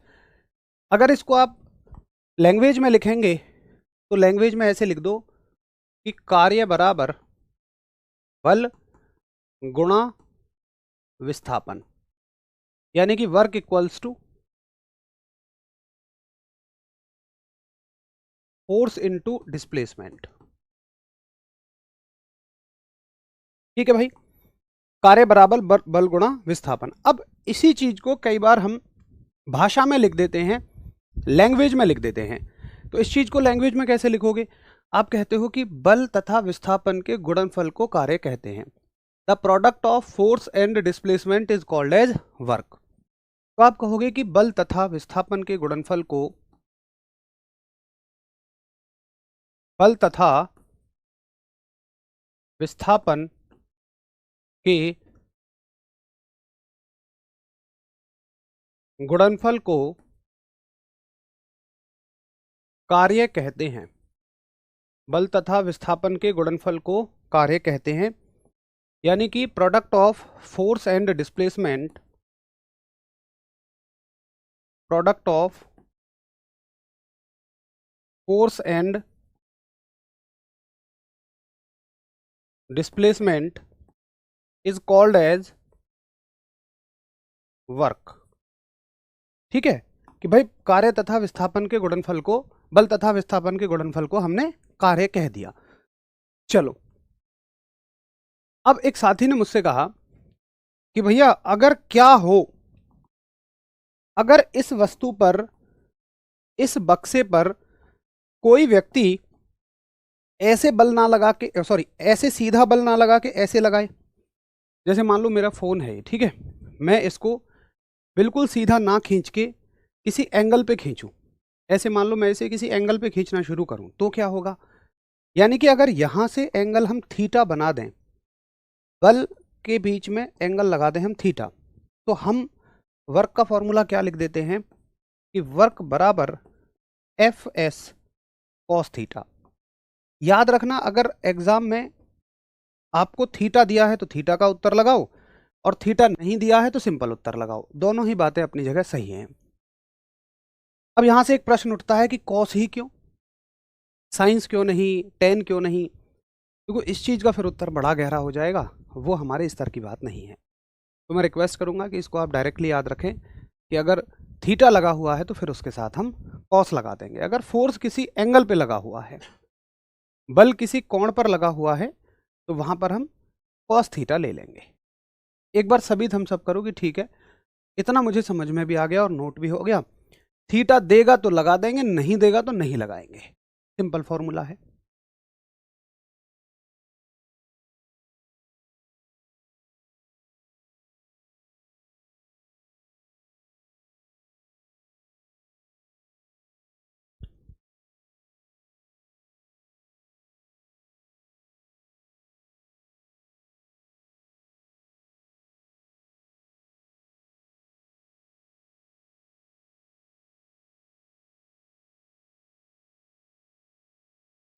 अगर इसको आप लैंग्वेज में लिखेंगे तो लैंग्वेज में ऐसे लिख दो कि कार्य बराबर बल गुणा विस्थापन, यानी कि work equals to force into displacement. ठीक है भाई, कार्य बराबर बल गुणा विस्थापन। अब इसी चीज को कई बार हम भाषा में लिख देते हैं, लैंग्वेज में लिख देते हैं। तो इस चीज को लैंग्वेज में कैसे लिखोगे, आप कहते हो कि बल तथा विस्थापन के गुणनफल को कार्य कहते हैं। The product of force and displacement is called as work. तो आप कहोगे कि बल तथा विस्थापन के गुणनफल को, बल तथा विस्थापन के गुणनफल को कार्य कहते हैं। बल तथा विस्थापन के गुणनफल को कार्य कहते हैं, यानी कि product of force and displacement, product of force and displacement is called as work. ठीक है कि भाई कार्य तथा विस्थापन के गुणनफल को, बल तथा विस्थापन के गुणनफल को हमने कार्य कह दिया। चलो, अब एक साथी ने मुझसे कहा कि भैया अगर क्या हो, अगर इस वस्तु पर, इस बक्से पर कोई व्यक्ति ऐसे बल ना लगा के, सॉरी ऐसे सीधा बल ना लगा के ऐसे लगाए, जैसे मान लो मेरा फोन है, ठीक है, मैं इसको बिल्कुल सीधा ना खींच के किसी एंगल पे खींचूं, ऐसे मान लो मैं इसे किसी एंगल पे खींचना शुरू करूं, तो क्या होगा, यानी कि अगर यहां से एंगल हम थीटा बना दें, बल के बीच में एंगल लगा दें हम थीटा, तो हम वर्क का फॉर्मूला क्या लिख देते हैं कि वर्क बराबर एफ एस कॉस थीटा। याद रखना, अगर एग्जाम में आपको थीटा दिया है तो थीटा का उत्तर लगाओ, और थीटा नहीं दिया है तो सिंपल उत्तर लगाओ, दोनों ही बातें अपनी जगह सही हैं। अब यहां से एक प्रश्न उठता है कि कॉस ही क्यों, साइंस क्यों नहीं, टेन क्यों नहीं, क्योंकि इस चीज का फिर उत्तर बड़ा गहरा हो जाएगा, वो हमारे स्तर की बात नहीं है। तो मैं रिक्वेस्ट करूंगा कि इसको आप डायरेक्टली याद रखें कि अगर थीटा लगा हुआ है तो फिर उसके साथ हम कॉस लगा देंगे। अगर फोर्स किसी एंगल पे लगा हुआ है, बल किसी कोण पर लगा हुआ है, तो वहां पर हम कॉस थीटा ले लेंगे। एक बार सभी हम सब करो कि ठीक है, इतना मुझे समझ में भी आ गया और नोट भी हो गया, थीटा देगा तो लगा देंगे, नहीं देगा तो नहीं लगाएंगे, सिंपल फॉर्मूला है।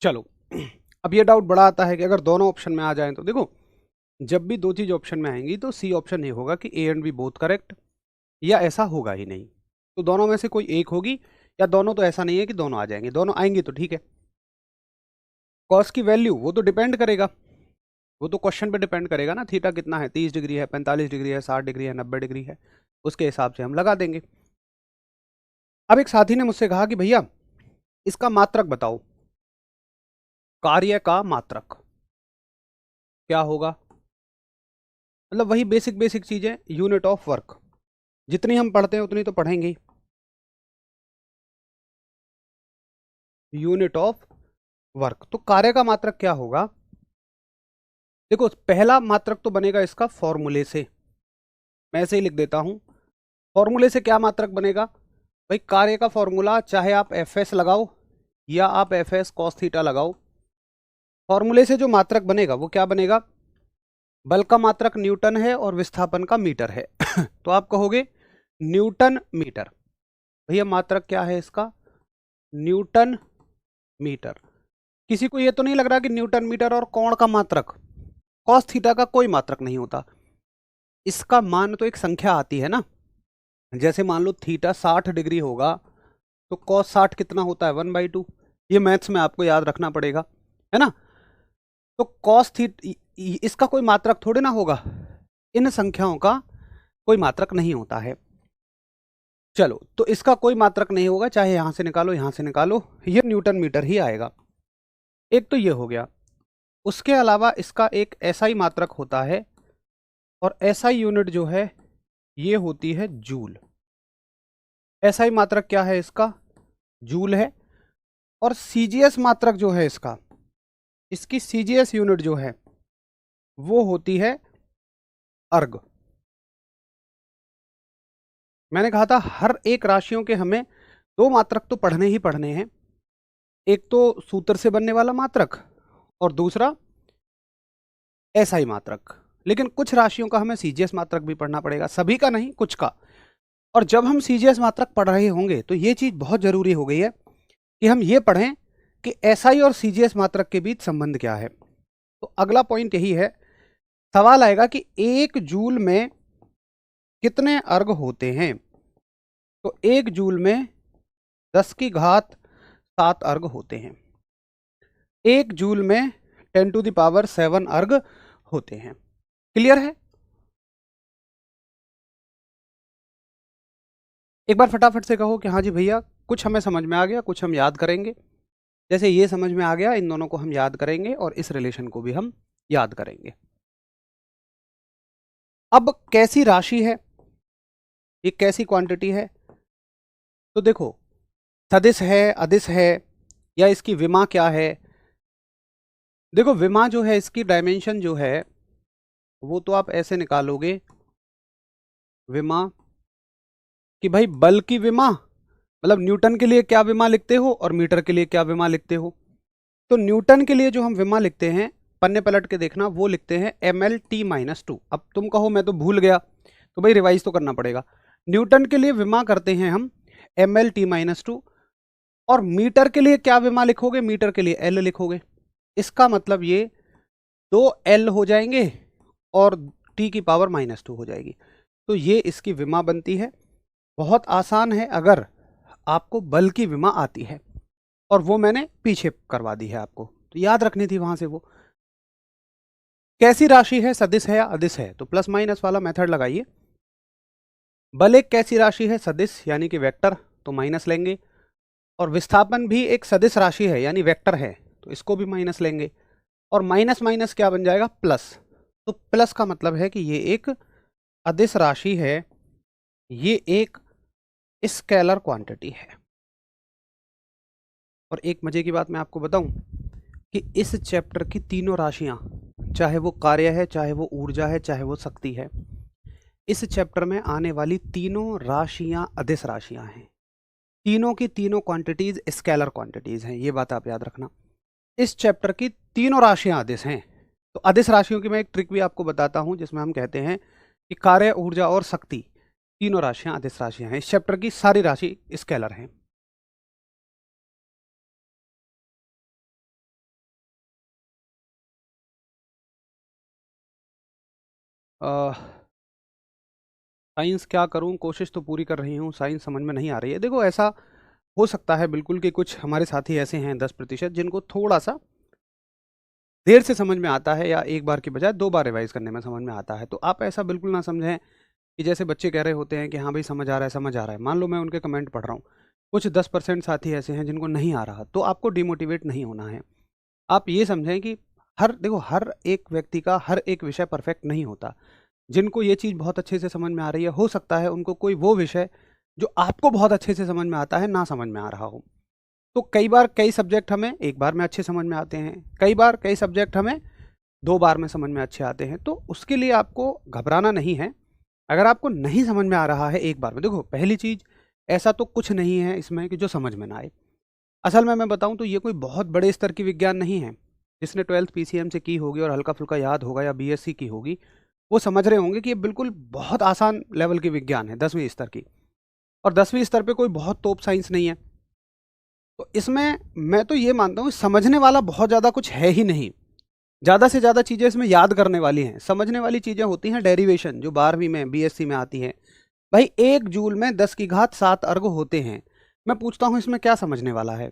चलो, अब ये डाउट बड़ा आता है कि अगर दोनों ऑप्शन में आ जाएं तो, देखो जब भी दो चीज ऑप्शन में आएंगी तो सी ऑप्शन ये होगा कि A and B both correct, या ऐसा होगा ही नहीं, तो दोनों में से कोई एक होगी, या दोनों, तो ऐसा नहीं है कि दोनों आ जाएंगे, दोनों आएंगी तो ठीक है। कॉस की वैल्यू वो तो डिपेंड करेगा, वो तो क्वेश्चन पे डिपेंड करेगा ना, थीटा कितना है, 30 डिग्री है, 45 डिग्री है, 60 डिग्री है, 90 डिग्री है, उसके हिसाब से हम लगा देंगे। अब एक साथी ने मुझसे कहा कि भैया इसका मात्रक बताओ, कार्य का मात्रक क्या होगा, मतलब वही बेसिक बेसिक चीजें, यूनिट ऑफ वर्क, जितनी हम पढ़ते हैं उतनी तो पढ़ेंगे ही। यूनिट ऑफ वर्क, तो कार्य का मात्रक क्या होगा, देखो पहला मात्रक तो बनेगा इसका फॉर्मूले से, मैं ऐसे ही लिख देता हूं, फॉर्मूले से क्या मात्रक बनेगा भाई, कार्य का फॉर्मूला चाहे आप एफ एस लगाओ या आप एफ एस कॉस थीटा लगाओ। फॉर्मूले से जो मात्रक बनेगा वो क्या बनेगा, बल का मात्रक न्यूटन है और विस्थापन का मीटर है तो आप कहोगे न्यूटन मीटर। भैया मात्रक क्या है इसका, न्यूटन मीटर। किसी को ये तो नहीं लग रहा कि न्यूटन मीटर और कोण का मात्रक, कॉस थीटा का कोई मात्रक नहीं होता, इसका मान तो एक संख्या आती है ना। जैसे मान लो थीटा 60 डिग्री होगा तो कॉस 60 कितना होता है 1/2। ये मैथ्स में आपको याद रखना पड़ेगा, है ना। तो कॉस थीटा इसका कोई मात्रक थोड़े ना होगा, इन संख्याओं का कोई मात्रक नहीं होता है। चलो तो इसका कोई मात्रक नहीं होगा, चाहे यहां से निकालो यहां से निकालो, ये न्यूटन मीटर ही आएगा। एक तो ये हो गया। उसके अलावा इसका एक एसआई मात्रक होता है और एसआई यूनिट जो है ये होती है जूल। एसआई मात्रक क्या है इसका, जूल है। और सीजीएस मात्रक जो है इसका, इसकी सीजीएस यूनिट जो है वो होती है अर्ग। मैंने कहा था हर एक राशियों के हमें दो मात्रक तो पढ़ने ही पढ़ने हैं, एक तो सूत्र से बनने वाला मात्रक और दूसरा एसआई मात्रक। लेकिन कुछ राशियों का हमें सीजीएस मात्रक भी पढ़ना पड़ेगा, सभी का नहीं कुछ का। और जब हम सीजीएस मात्रक पढ़ रहे होंगे तो ये चीज बहुत जरूरी हो गई है कि हम ये पढ़ें कि एसआई और सीजीएस मात्रक के बीच संबंध क्या है। तो अगला पॉइंट यही है, सवाल आएगा कि एक जूल में कितने अर्ग होते हैं। तो एक जूल में 10 की घात 7 अर्ग होते हैं। एक जूल में 10⁻7 अर्ग होते हैं। क्लियर है। एक बार फटाफट से कहो कि हाँ जी भैया कुछ हमें समझ में आ गया, कुछ हम याद करेंगे। जैसे ये समझ में आ गया, इन दोनों को हम याद करेंगे और इस रिलेशन को भी हम याद करेंगे। अब कैसी राशि है, ये कैसी क्वांटिटी है, तो देखो सदिश है, अदिश है, या इसकी विमा क्या है। देखो विमा जो है इसकी डायमेंशन जो है वो तो आप ऐसे निकालोगे, विमा कि भाई बल की विमा, मतलब न्यूटन के लिए क्या विमा लिखते हो और मीटर के लिए क्या विमा लिखते हो। तो न्यूटन के लिए जो हम विमा लिखते हैं, पन्ने पलट के देखना, वो लिखते हैं mL/t-2। अब तुम कहो मैं तो भूल गया, तो भाई रिवाइज तो करना पड़ेगा। न्यूटन के लिए विमा करते हैं हम mL/t-2, और मीटर के लिए क्या विमा लिखोगे, मीटर के लिए L लिखोगे। इसका मतलब ये 2L हो जाएंगे और t⁻2 हो जाएगी। तो ये इसकी विमा बनती है। बहुत आसान है अगर आपको बल की विमा आती है, और वो मैंने पीछे करवा दी है आपको, तो याद रखनी थी वहां से वो। कैसी राशि है, सदिश है या अदिश है, तो प्लस माइनस वाला मेथड लगाइए। बल एक कैसी राशि है, सदिश यानी कि वेक्टर, तो माइनस लेंगे। और विस्थापन भी एक सदिश राशि है यानी वेक्टर है, तो इसको भी माइनस लेंगे। और माइनस माइनस क्या बन जाएगा, प्लस। तो प्लस का मतलब है कि ये एक अदिश राशि है, ये एक स्केलर क्वांटिटी है। और एक मजे की बात मैं आपको बताऊं कि इस चैप्टर की तीनों राशियां, चाहे वो कार्य है, चाहे वो ऊर्जा है, चाहे वो शक्ति है, इस चैप्टर में आने वाली तीनों राशियां अदिश राशियां हैं। तीनों की तीनों क्वांटिटीज स्केलर क्वांटिटीज हैं, ये बात आप याद रखना। इस चैप्टर की तीनों राशियां अदिश हैं। तो अदिश राशियों की मैं एक ट्रिक भी आपको बताता हूं, जिसमें हम कहते हैं कि कार्य, ऊर्जा और शक्ति तीनों राशियां अदिश राशियां हैं। इस चैप्टर की सारी राशि स्केलर हैं। साइंस क्या करूं, कोशिश तो पूरी कर रही हूं, साइंस समझ में नहीं आ रही है। देखो ऐसा हो सकता है बिल्कुल कि कुछ हमारे साथी ऐसे हैं 10% जिनको थोड़ा सा देर से समझ में आता है, या एक बार की बजाय 2 बार रिवाइज करने में समझ में आता है। तो आप ऐसा बिल्कुल ना समझें कि जैसे बच्चे कह रहे होते हैं कि हाँ भाई समझ आ रहा है, समझ आ रहा है। मान लो मैं उनके कमेंट पढ़ रहा हूँ, कुछ 10% साथी ऐसे हैं जिनको नहीं आ रहा, तो आपको डिमोटिवेट नहीं होना है। आप ये समझें कि देखो हर एक व्यक्ति का हर एक विषय परफेक्ट नहीं होता। जिनको ये चीज़ बहुत अच्छे से समझ में आ रही है, हो सकता है उनको कोई वो विषय जो आपको बहुत अच्छे से समझ में आता है ना समझ में आ रहा हो। तो कई बार कई सब्जेक्ट हमें एक बार में अच्छे समझ में आते हैं, कई बार कई सब्जेक्ट हमें 2 बार में समझ में अच्छे आते हैं। तो उसके लिए आपको घबराना नहीं है। अगर आपको नहीं समझ में आ रहा है एक बार में, देखो पहली चीज़, ऐसा तो कुछ नहीं है इसमें कि जो समझ में ना आए। असल में मैं बताऊं तो ये कोई बहुत बड़े स्तर की विज्ञान नहीं है। जिसने 12th पीसीएम से की होगी और हल्का फुल्का याद होगा या बीएससी की होगी, वो समझ रहे होंगे कि ये बिल्कुल बहुत आसान लेवल की विज्ञान है, 10वीं स्तर की। और 10वीं स्तर पे कोई बहुत तोप साइंस नहीं है। तो इसमें मैं तो ये मानता हूँ समझने वाला बहुत ज़्यादा कुछ है ही नहीं। ज़्यादा से ज़्यादा चीज़ें इसमें याद करने वाली हैं। समझने वाली चीज़ें होती हैं डेरिवेशन, जो 12वीं में बीएससी में आती हैं। भाई 1 जूल में 10 की घात 7 अर्ग होते हैं। मैं पूछता हूँ इसमें क्या समझने वाला है?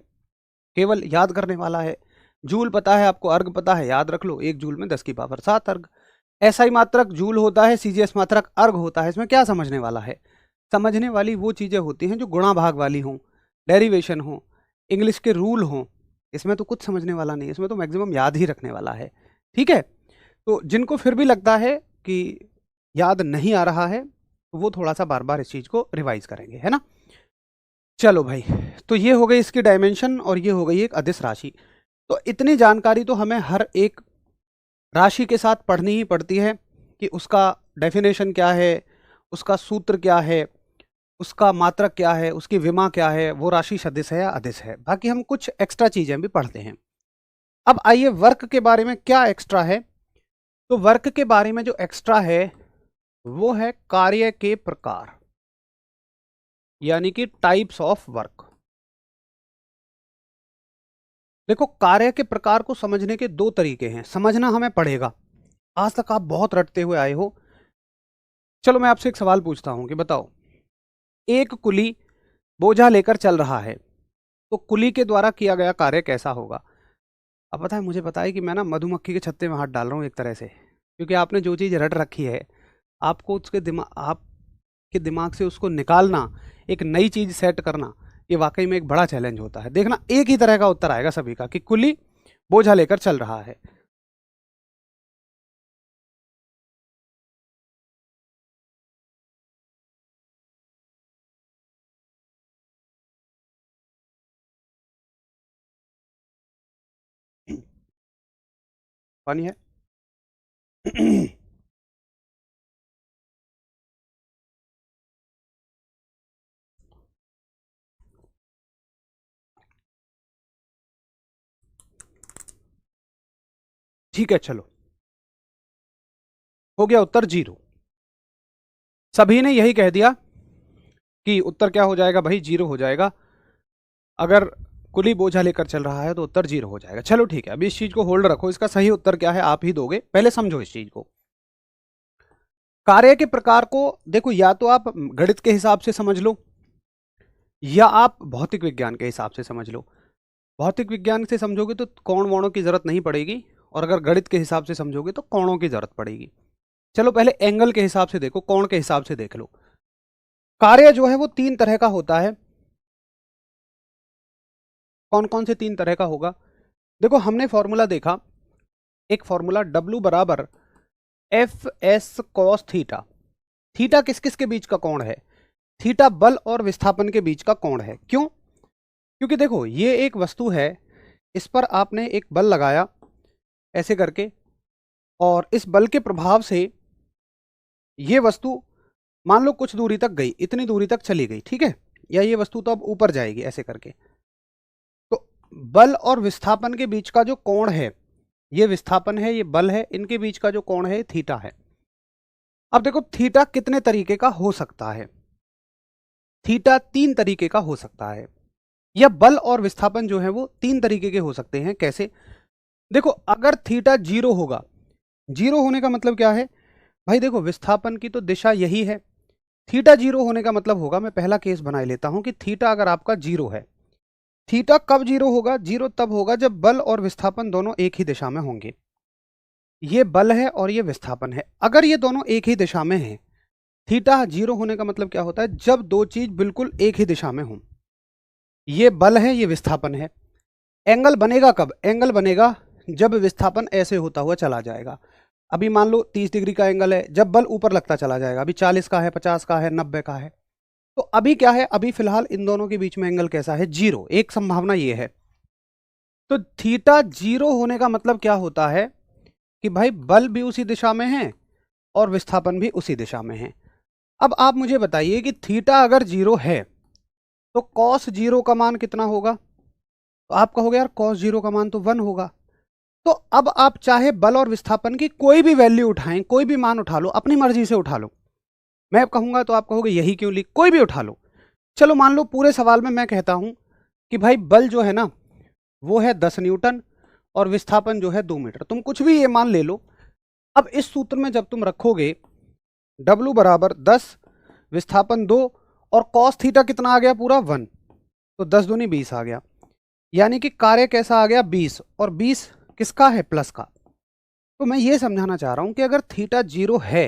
केवल याद करने वाला है। जूल पता है आपको, अर्ग पता है, याद रख लो, 1 जूल में 10 की पावर 7 अर्ग। एसआई मात्रक जूल होता है, सीजीएस मात्रक अर्ग होता है। इसमें क्या समझने वाला है? समझने वाली वो चीज़ें होती हैं जो गुणा भाग वाली हों, डेरिवेशन हों, इंग्लिश के रूल हों। इसमें तो कुछ समझने वाला नहीं है, इसमें तो मैक्सिमम याद ही रखने वाला है। ठीक है, तो जिनको फिर भी लगता है कि याद नहीं आ रहा है, तो वो थोड़ा सा बार बार इस चीज़ को रिवाइज करेंगे, है ना। चलो भाई, तो ये हो गई इसकी डायमेंशन और ये हो गई एक अदिश राशि। तो इतनी जानकारी तो हमें हर एक राशि के साथ पढ़नी ही पड़ती है कि उसका डेफिनेशन क्या है, उसका सूत्र क्या है, उसका मात्रक क्या है, उसकी विमा क्या है, वो राशि सदिश है या अदिश है। बाकी हम कुछ एक्स्ट्रा चीजें भी पढ़ते हैं। अब आइए वर्क के बारे में क्या एक्स्ट्रा है। तो वर्क के बारे में जो एक्स्ट्रा है वो है कार्य के प्रकार, यानी कि टाइप्स ऑफ वर्क। देखो, कार्य के प्रकार को समझने के दो तरीके हैं, समझना हमें पड़ेगा। आज तक आप बहुत रटते हुए आए हो। चलो मैं आपसे एक सवाल पूछता हूं कि बताओ, एक कुली बोझा लेकर चल रहा है, तो कुली के द्वारा किया गया कार्य कैसा होगा? अब पता है, मुझे पता है कि मैं ना मधुमक्खी के छत्ते में हाथ डाल रहा हूँ एक तरह से, क्योंकि आपने जो चीज़ रट रखी है, आपको उसके आपके दिमाग से उसको निकालना, एक नई चीज़ सेट करना, ये वाकई में एक बड़ा चैलेंज होता है। देखना, एक ही तरह का उत्तर आएगा सभी का कि कुली बोझा लेकर चल रहा है। पानी है? ठीक है, चलो, हो गया उत्तर 0। सभी ने यही कह दिया कि उत्तर क्या हो जाएगा भाई, 0 हो जाएगा। अगर कुली बोझा लेकर चल रहा है तो उत्तर 0 हो जाएगा। चलो ठीक है, अभी इस चीज को होल्ड रखो, इसका सही उत्तर क्या है आप ही दोगे, पहले समझो इस चीज को। कार्य के प्रकार को देखो, या तो आप गणित के हिसाब से समझ लो या आप भौतिक विज्ञान के हिसाब से समझ लो। भौतिक विज्ञान से समझोगे तो कोण वोणों की जरूरत नहीं पड़ेगी, और अगर गणित के हिसाब से समझोगे तो कोणों की जरूरत पड़ेगी। चलो पहले एंगल के हिसाब से देखो, कोण के हिसाब से देख लो। कार्य जो है वो 3 तरह का होता है। कौन कौन से 3 तरह का होगा? देखो, हमने फॉर्मूला देखा, एक फॉर्मूला W बराबर F S cos theta. Theta किस किस के बीच का कोण है? थीटा बल और विस्थापन के बीच का कोण है। क्यों? क्योंकि देखो, ये एक वस्तु है, इस पर आपने एक बल लगाया ऐसे करके, और इस बल के प्रभाव से ये वस्तु मान लो कुछ दूरी तक गई, इतनी दूरी तक चली गई, ठीक है, या ये वस्तु तो अब ऊपर जाएगी ऐसे करके। तो बल और विस्थापन के बीच का जो कोण है, ये विस्थापन है, ये बल है, इनके बीच का जो कोण है थीटा है। अब देखो, थीटा कितने तरीके का हो सकता है? थीटा 3 तरीके का हो सकता है, या बल और विस्थापन जो है वो 3 तरीके के हो सकते हैं। कैसे? देखो, अगर थीटा 0 होगा, 0 होने का मतलब क्या है भाई? देखो, विस्थापन की तो दिशा यही है। थीटा 0 होने का मतलब होगा, मैं पहला केस बना लेता हूं कि थीटा अगर आपका 0 है, थीटा कब 0 होगा? 0 तब होगा जब बल और विस्थापन दोनों एक ही दिशा में होंगे। ये बल है और ये विस्थापन है, अगर ये दोनों एक ही दिशा में हैं, थीटा 0 होने का मतलब क्या होता है? जब दो चीज बिल्कुल एक ही दिशा में हों। ये बल है, ये विस्थापन है। एंगल बनेगा कब? एंगल बनेगा जब विस्थापन ऐसे होता हुआ चला जाएगा। अभी मान लो 30 डिग्री का एंगल है, जब बल ऊपर लगता चला जाएगा, अभी 40 का है, 50 का है, 90 का है। तो अभी क्या है? अभी फिलहाल इन दोनों के बीच में एंगल कैसा है? 0। एक संभावना ये है। तो थीटा 0 होने का मतलब क्या होता है कि भाई बल भी उसी दिशा में है और विस्थापन भी उसी दिशा में है। अब आप मुझे बताइए कि थीटा अगर 0 है तो कॉस 0 का मान कितना होगा? तो आप कहोगे यार cos 0 का मान तो 1 होगा। तो अब आप चाहे बल और विस्थापन की कोई भी वैल्यू उठाएं, कोई भी मान उठा लो, अपनी मर्जी से उठा लो। मैं कहूंगा तो आप कहोगे यही क्यों लिख, कोई भी उठा लो। चलो मान लो पूरे सवाल में मैं कहता हूं कि भाई बल जो है ना वो है 10 न्यूटन और विस्थापन जो है 2 मीटर, तुम कुछ भी ये मान ले लो। अब इस सूत्र में जब तुम रखोगे W बराबर 10, विस्थापन 2 और कॉस थीटा कितना आ गया पूरा 1, तो 10 दूनी 20 आ गया। यानी कि कार्य कैसा आ गया 20, और 20 किसका है, प्लस का। तो मैं ये समझाना चाह रहा हूं कि अगर थीटा 0 है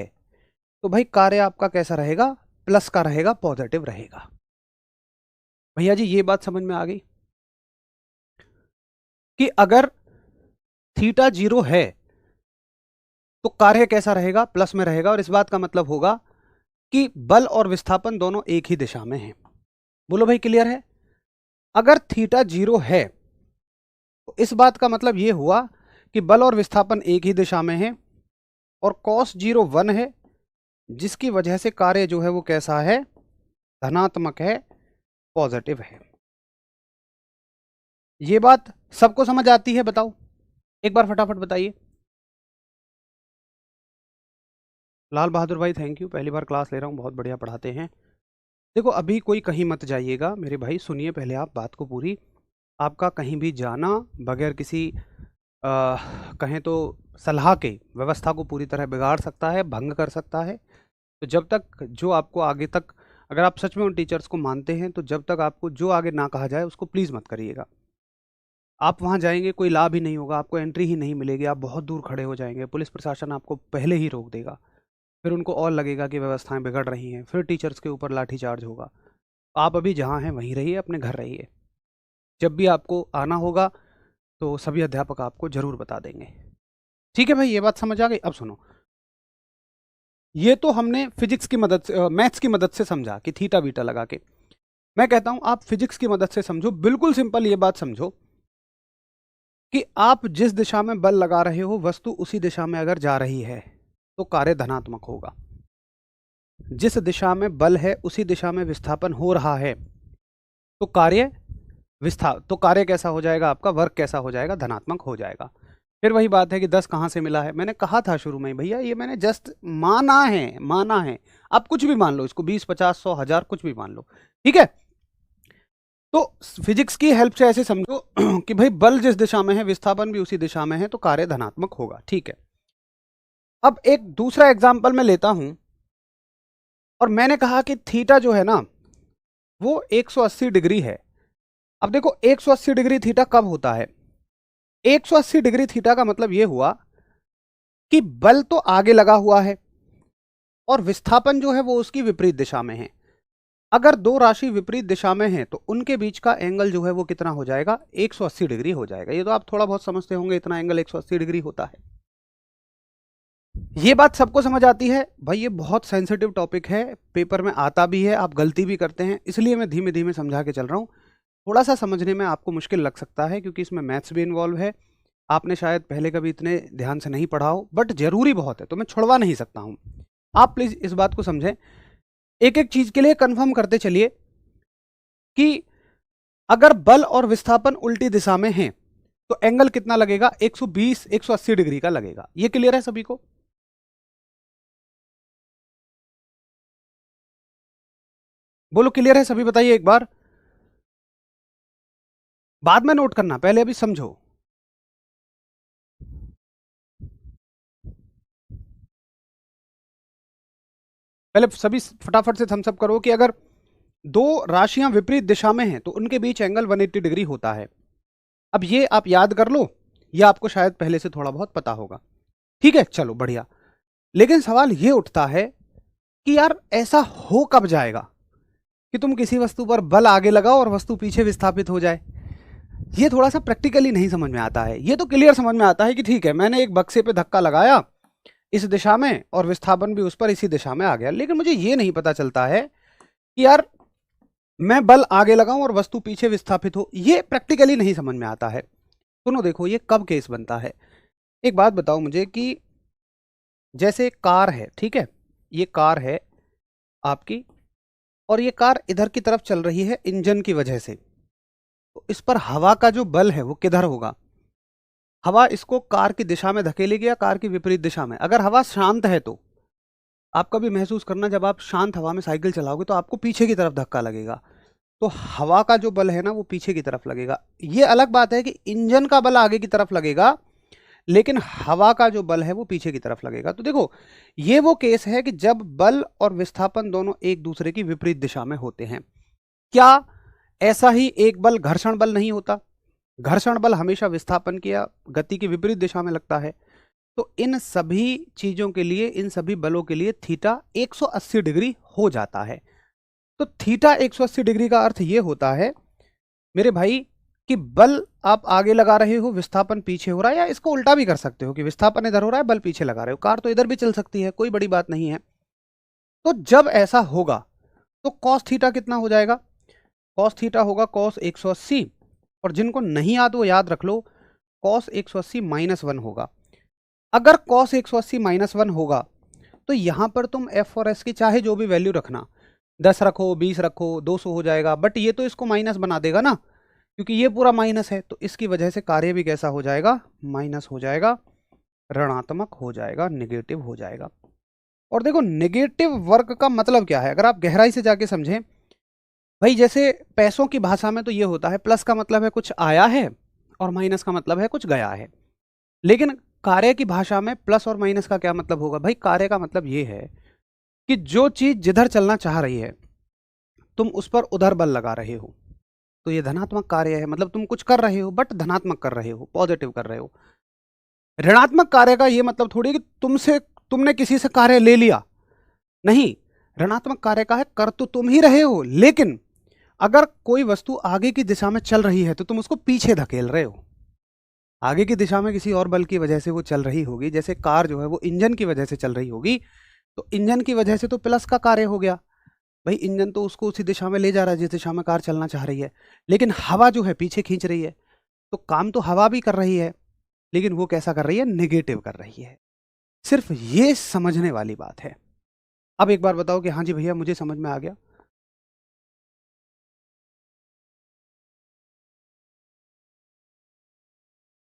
तो भाई कार्य आपका कैसा रहेगा, प्लस का रहेगा, पॉजिटिव रहेगा। भैया जी ये बात समझ में आ गई कि अगर थीटा 0 है तो कार्य कैसा रहेगा, प्लस में रहेगा। और इस बात का मतलब होगा कि बल और विस्थापन दोनों एक ही दिशा में हैं। बोलो भाई क्लियर है। अगर थीटा 0 है तो इस बात का मतलब यह हुआ कि बल और विस्थापन एक ही दिशा में है, और cos 0 1 है, जिसकी वजह से कार्य जो है वो कैसा है, धनात्मक है, पॉजिटिव है। ये बात सबको समझ आती है, बताओ एक बार फटाफट बताइए। लाल बहादुर भाई थैंक यू, पहली बार क्लास ले रहा हूँ, बहुत बढ़िया पढ़ाते हैं। देखो अभी कोई कहीं मत जाइएगा मेरे भाई, सुनिए पहले आप बात को पूरी। आपका कहीं भी जाना बगैर किसी कहें तो सलाह के व्यवस्था को पूरी तरह बिगाड़ सकता है, भंग कर सकता है। तो जब तक जो आपको आगे तक, अगर आप सच में उन टीचर्स को मानते हैं तो जब तक आपको जो आगे ना कहा जाए उसको प्लीज़ मत करिएगा। आप वहाँ जाएंगे कोई लाभ ही नहीं होगा, आपको एंट्री ही नहीं मिलेगी, आप बहुत दूर खड़े हो जाएंगे, पुलिस प्रशासन आपको पहले ही रोक देगा, फिर उनको और लगेगा कि व्यवस्थाएं बिगड़ रही हैं, फिर टीचर्स के ऊपर लाठीचार्ज होगा। आप अभी जहाँ हैं वहीं रहिए, अपने घर रहिए। जब भी आपको आना होगा तो सभी अध्यापक आपको जरूर बता देंगे। ठीक है भाई, ये बात समझ आ गई। अब सुनो, ये तो हमने फिजिक्स की मदद से, मैथ्स की मदद से समझा कि थीटा बीटा लगा के। मैं कहता हूं आप फिजिक्स की मदद से समझो, बिल्कुल सिंपल ये बात समझो कि आप जिस दिशा में बल लगा रहे हो, वस्तु उसी दिशा में अगर जा रही है तो कार्य धनात्मक होगा। जिस दिशा में बल है उसी दिशा में विस्थापन हो रहा है तो कार्य कैसा हो जाएगा, आपका वर्क कैसा हो जाएगा, धनात्मक हो जाएगा। फिर वही बात है कि 10 कहां से मिला है, मैंने कहा था शुरू में भैया, ये मैंने जस्ट माना है। आप कुछ भी मान लो इसको, 20 50 100 1000 कुछ भी मान लो, ठीक है। तो फिजिक्स की हेल्प से ऐसे समझो कि भाई बल जिस दिशा में है विस्थापन भी उसी दिशा में है तो कार्य धनात्मक होगा, ठीक है। अब एक दूसरा एग्जाम्पल मैं लेता हूं, और मैंने कहा कि थीटा जो है ना वो 180 डिग्री है। अब देखो 180 डिग्री थीटा कब होता है, 180 डिग्री थीटा का मतलब यह हुआ कि बल तो आगे लगा हुआ है और विस्थापन जो है वो उसकी विपरीत दिशा में है। अगर दो राशि विपरीत दिशा में है तो उनके बीच का एंगल जो है वो कितना हो जाएगा, 180 डिग्री हो जाएगा। ये तो आप थोड़ा बहुत समझते होंगे, इतना एंगल 180 डिग्री होता है। ये बात सबको समझ आती है भाई, ये बहुत सेंसिटिव टॉपिक है, पेपर में आता भी है, आप गलती भी करते हैं, इसलिए मैं धीमे धीमे समझा के चल रहा हूँ। थोड़ा सा समझने में आपको मुश्किल लग सकता है क्योंकि इसमें मैथ्स भी इन्वॉल्व है, आपने शायद पहले कभी इतने ध्यान से नहीं पढ़ा हो, बट जरूरी बहुत है तो मैं छुड़वा नहीं सकता हूं। आप प्लीज इस बात को समझें, एक एक चीज के लिए कंफर्म करते चलिए कि अगर बल और विस्थापन उल्टी दिशा में हैं तो एंगल कितना लगेगा, 120 180 डिग्री का लगेगा। ये क्लियर है सभी को? बोलो क्लियर है सभी, बताइए एक बार, बाद में नोट करना, पहले अभी समझो। पहले सभी फटाफट से थम्स अप करो कि अगर दो राशियां विपरीत दिशा में हैं तो उनके बीच एंगल 180 डिग्री होता है। अब ये आप याद कर लो, या आपको शायद पहले से थोड़ा बहुत पता होगा, ठीक है, चलो बढ़िया। लेकिन सवाल ये उठता है कि यार ऐसा हो कब जाएगा कि तुम किसी वस्तु पर बल आगे लगाओ और वस्तु पीछे विस्थापित हो जाए। ये थोड़ा सा प्रैक्टिकली नहीं समझ में आता है। ये तो क्लियर समझ में आता है कि ठीक है, मैंने एक बक्से पे धक्का लगाया इस दिशा में और विस्थापन भी उस पर इसी दिशा में आ गया, लेकिन मुझे ये नहीं पता चलता है कि यार मैं बल आगे लगाऊं और वस्तु पीछे विस्थापित हो। ये प्रैक्टिकली नहीं समझ में आता है। सुनो देखो, ये कब केस बनता है। एक बात बताओ मुझे कि जैसे कार है, ठीक है, ये कार है आपकी, और ये कार इधर की तरफ चल रही है इंजन की वजह से, तो इस पर हवा का जो बल है वो किधर होगा? हवा इसको कार की दिशा में धकेलेगी या कार की विपरीत दिशा में? अगर हवा शांत है तो आप कभी महसूस करना, जब आप शांत हवा में साइकिल चलाओगे तो आपको पीछे की तरफ धक्का लगेगा। तो हवा का जो बल है ना वो पीछे की तरफ लगेगा। ये अलग बात है कि इंजन का बल आगे की तरफ लगेगा, लेकिन हवा का जो बल है वो पीछे की तरफ लगेगा। तो देखो, ये वो केस है कि जब बल और विस्थापन दोनों एक दूसरे की विपरीत दिशा में होते हैं। क्या ऐसा ही एक बल घर्षण बल नहीं होता? घर्षण बल हमेशा विस्थापन की या गति की विपरीत दिशा में लगता है। तो इन सभी चीजों के लिए, इन सभी बलों के लिए थीटा 180 डिग्री हो जाता है। तो थीटा 180 डिग्री का अर्थ यह होता है मेरे भाई कि बल आप आगे लगा रहे हो, विस्थापन पीछे हो रहा है, या इसको उल्टा भी कर सकते हो कि विस्थापन इधर हो रहा है, बल पीछे लगा रहे हो। कार तो इधर भी चल सकती है, कोई बड़ी बात नहीं है। तो जब ऐसा होगा तो कॉस थीटा कितना हो जाएगा? कॉस थीटा होगा कॉस 180, और जिनको नहीं याद वो याद रख लो, कॉस 180 -1 होगा। अगर कॉस 180 -1 होगा तो यहां पर तुम एफ और एस की चाहे जो भी वैल्यू रखना, 10 रखो, 20 रखो, 200 हो जाएगा, बट ये तो इसको माइनस बना देगा ना, क्योंकि ये पूरा माइनस है। तो इसकी वजह से कार्य भी कैसा हो जाएगा? माइनस हो जाएगा, ऋणात्मक हो जाएगा, नेगेटिव हो जाएगा। और देखो, नेगेटिव वर्क का मतलब क्या है, अगर आप गहराई से जाके समझें भाई, जैसे पैसों की भाषा में तो ये होता है, प्लस का मतलब है कुछ आया है और माइनस का मतलब है कुछ गया है। लेकिन कार्य की भाषा में प्लस और माइनस का क्या मतलब होगा? भाई, कार्य का मतलब ये है कि जो चीज जिधर चलना चाह रही है तुम उस पर उधर बल लगा रहे हो, तो ये धनात्मक कार्य है। मतलब तुम कुछ कर रहे हो बट धनात्मक कर रहे हो, पॉजिटिव कर रहे हो। ऋणात्मक कार्य का ये मतलब थोड़ी कि तुमने किसी से कार्य ले लिया, नहीं। ऋणात्मक कार्य का है कर तो तुम ही रहे हो, लेकिन अगर कोई वस्तु आगे की दिशा में चल रही है तो तुम उसको पीछे धकेल रहे हो। आगे की दिशा में किसी और बल की वजह से वो चल रही होगी, जैसे कार जो है वो इंजन की वजह से चल रही होगी, तो इंजन की वजह से तो प्लस का कार्य हो गया। भाई, इंजन तो उसको उसी दिशा में ले जा रहा है जिस दिशा में कार चलना चाह रही है, लेकिन हवा जो है पीछे खींच रही है। तो काम तो हवा भी कर रही है, लेकिन वो कैसा कर रही है? नेगेटिव कर रही है। सिर्फ ये समझने वाली बात है। अब एक बार बताओ कि हाँ जी भैया मुझे समझ में आ गया।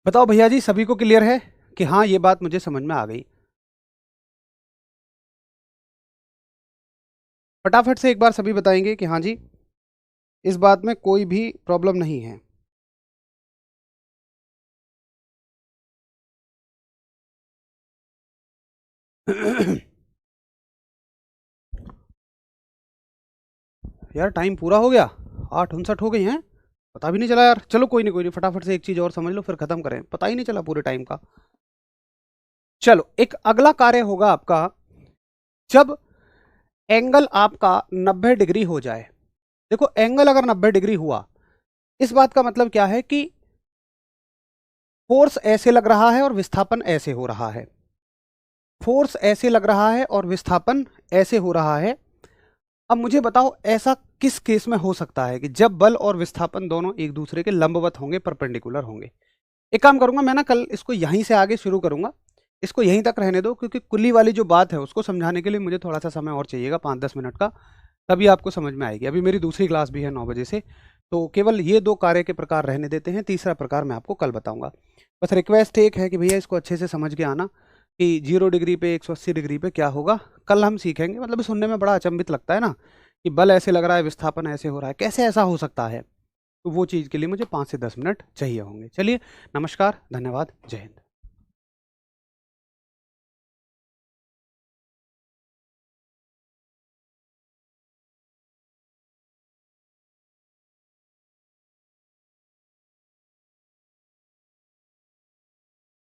बताओ भैया जी, सभी को क्लियर है कि हाँ ये बात मुझे समझ में आ गई? फटाफट से एक बार सभी बताएंगे कि हाँ जी, इस बात में कोई भी प्रॉब्लम नहीं है। यार टाइम पूरा हो गया, 8:59 हो गई हैं, पता भी नहीं चला यार। चलो कोई नहीं कोई नहीं, फटाफट से एक चीज और समझ लो फिर खत्म करें, पता ही नहीं चला पूरे टाइम का। चलो, एक अगला कार्य होगा आपका, जब एंगल आपका 90 डिग्री हो जाए। देखो, एंगल अगर 90 डिग्री हुआ, इस बात का मतलब क्या है कि फोर्स ऐसे लग रहा है और विस्थापन ऐसे हो रहा है। फोर्स ऐसे लग रहा है और विस्थापन ऐसे हो रहा है। अब मुझे बताओ, ऐसा किस केस में हो सकता है कि जब बल और विस्थापन दोनों एक दूसरे के लंबवत होंगे, परपेंडिकुलर होंगे? एक काम करूंगा मैं ना, कल इसको यहीं से आगे शुरू करूंगा, इसको यहीं तक रहने दो, क्योंकि कुल्ली वाली जो बात है उसको समझाने के लिए मुझे थोड़ा सा समय और चाहिएगा, 5-10 मिनट का, तभी आपको समझ में आएगी। अभी मेरी दूसरी क्लास भी है 9 बजे से, तो केवल ये 2 कार्य के प्रकार रहने देते हैं, तीसरा प्रकार मैं आपको कल बताऊंगा। बस रिक्वेस्ट एक है कि भैया इसको अच्छे से समझ के आना कि 0 डिग्री पे 180 डिग्री पे क्या होगा, कल हम सीखेंगे। मतलब सुनने में बड़ा अचंभित लगता है ना कि बल ऐसे लग रहा है, विस्थापन ऐसे हो रहा है, कैसे ऐसा हो सकता है? तो वो चीज़ के लिए मुझे 5 से 10 मिनट चाहिए होंगे। चलिए, नमस्कार, धन्यवाद, जय हिंद।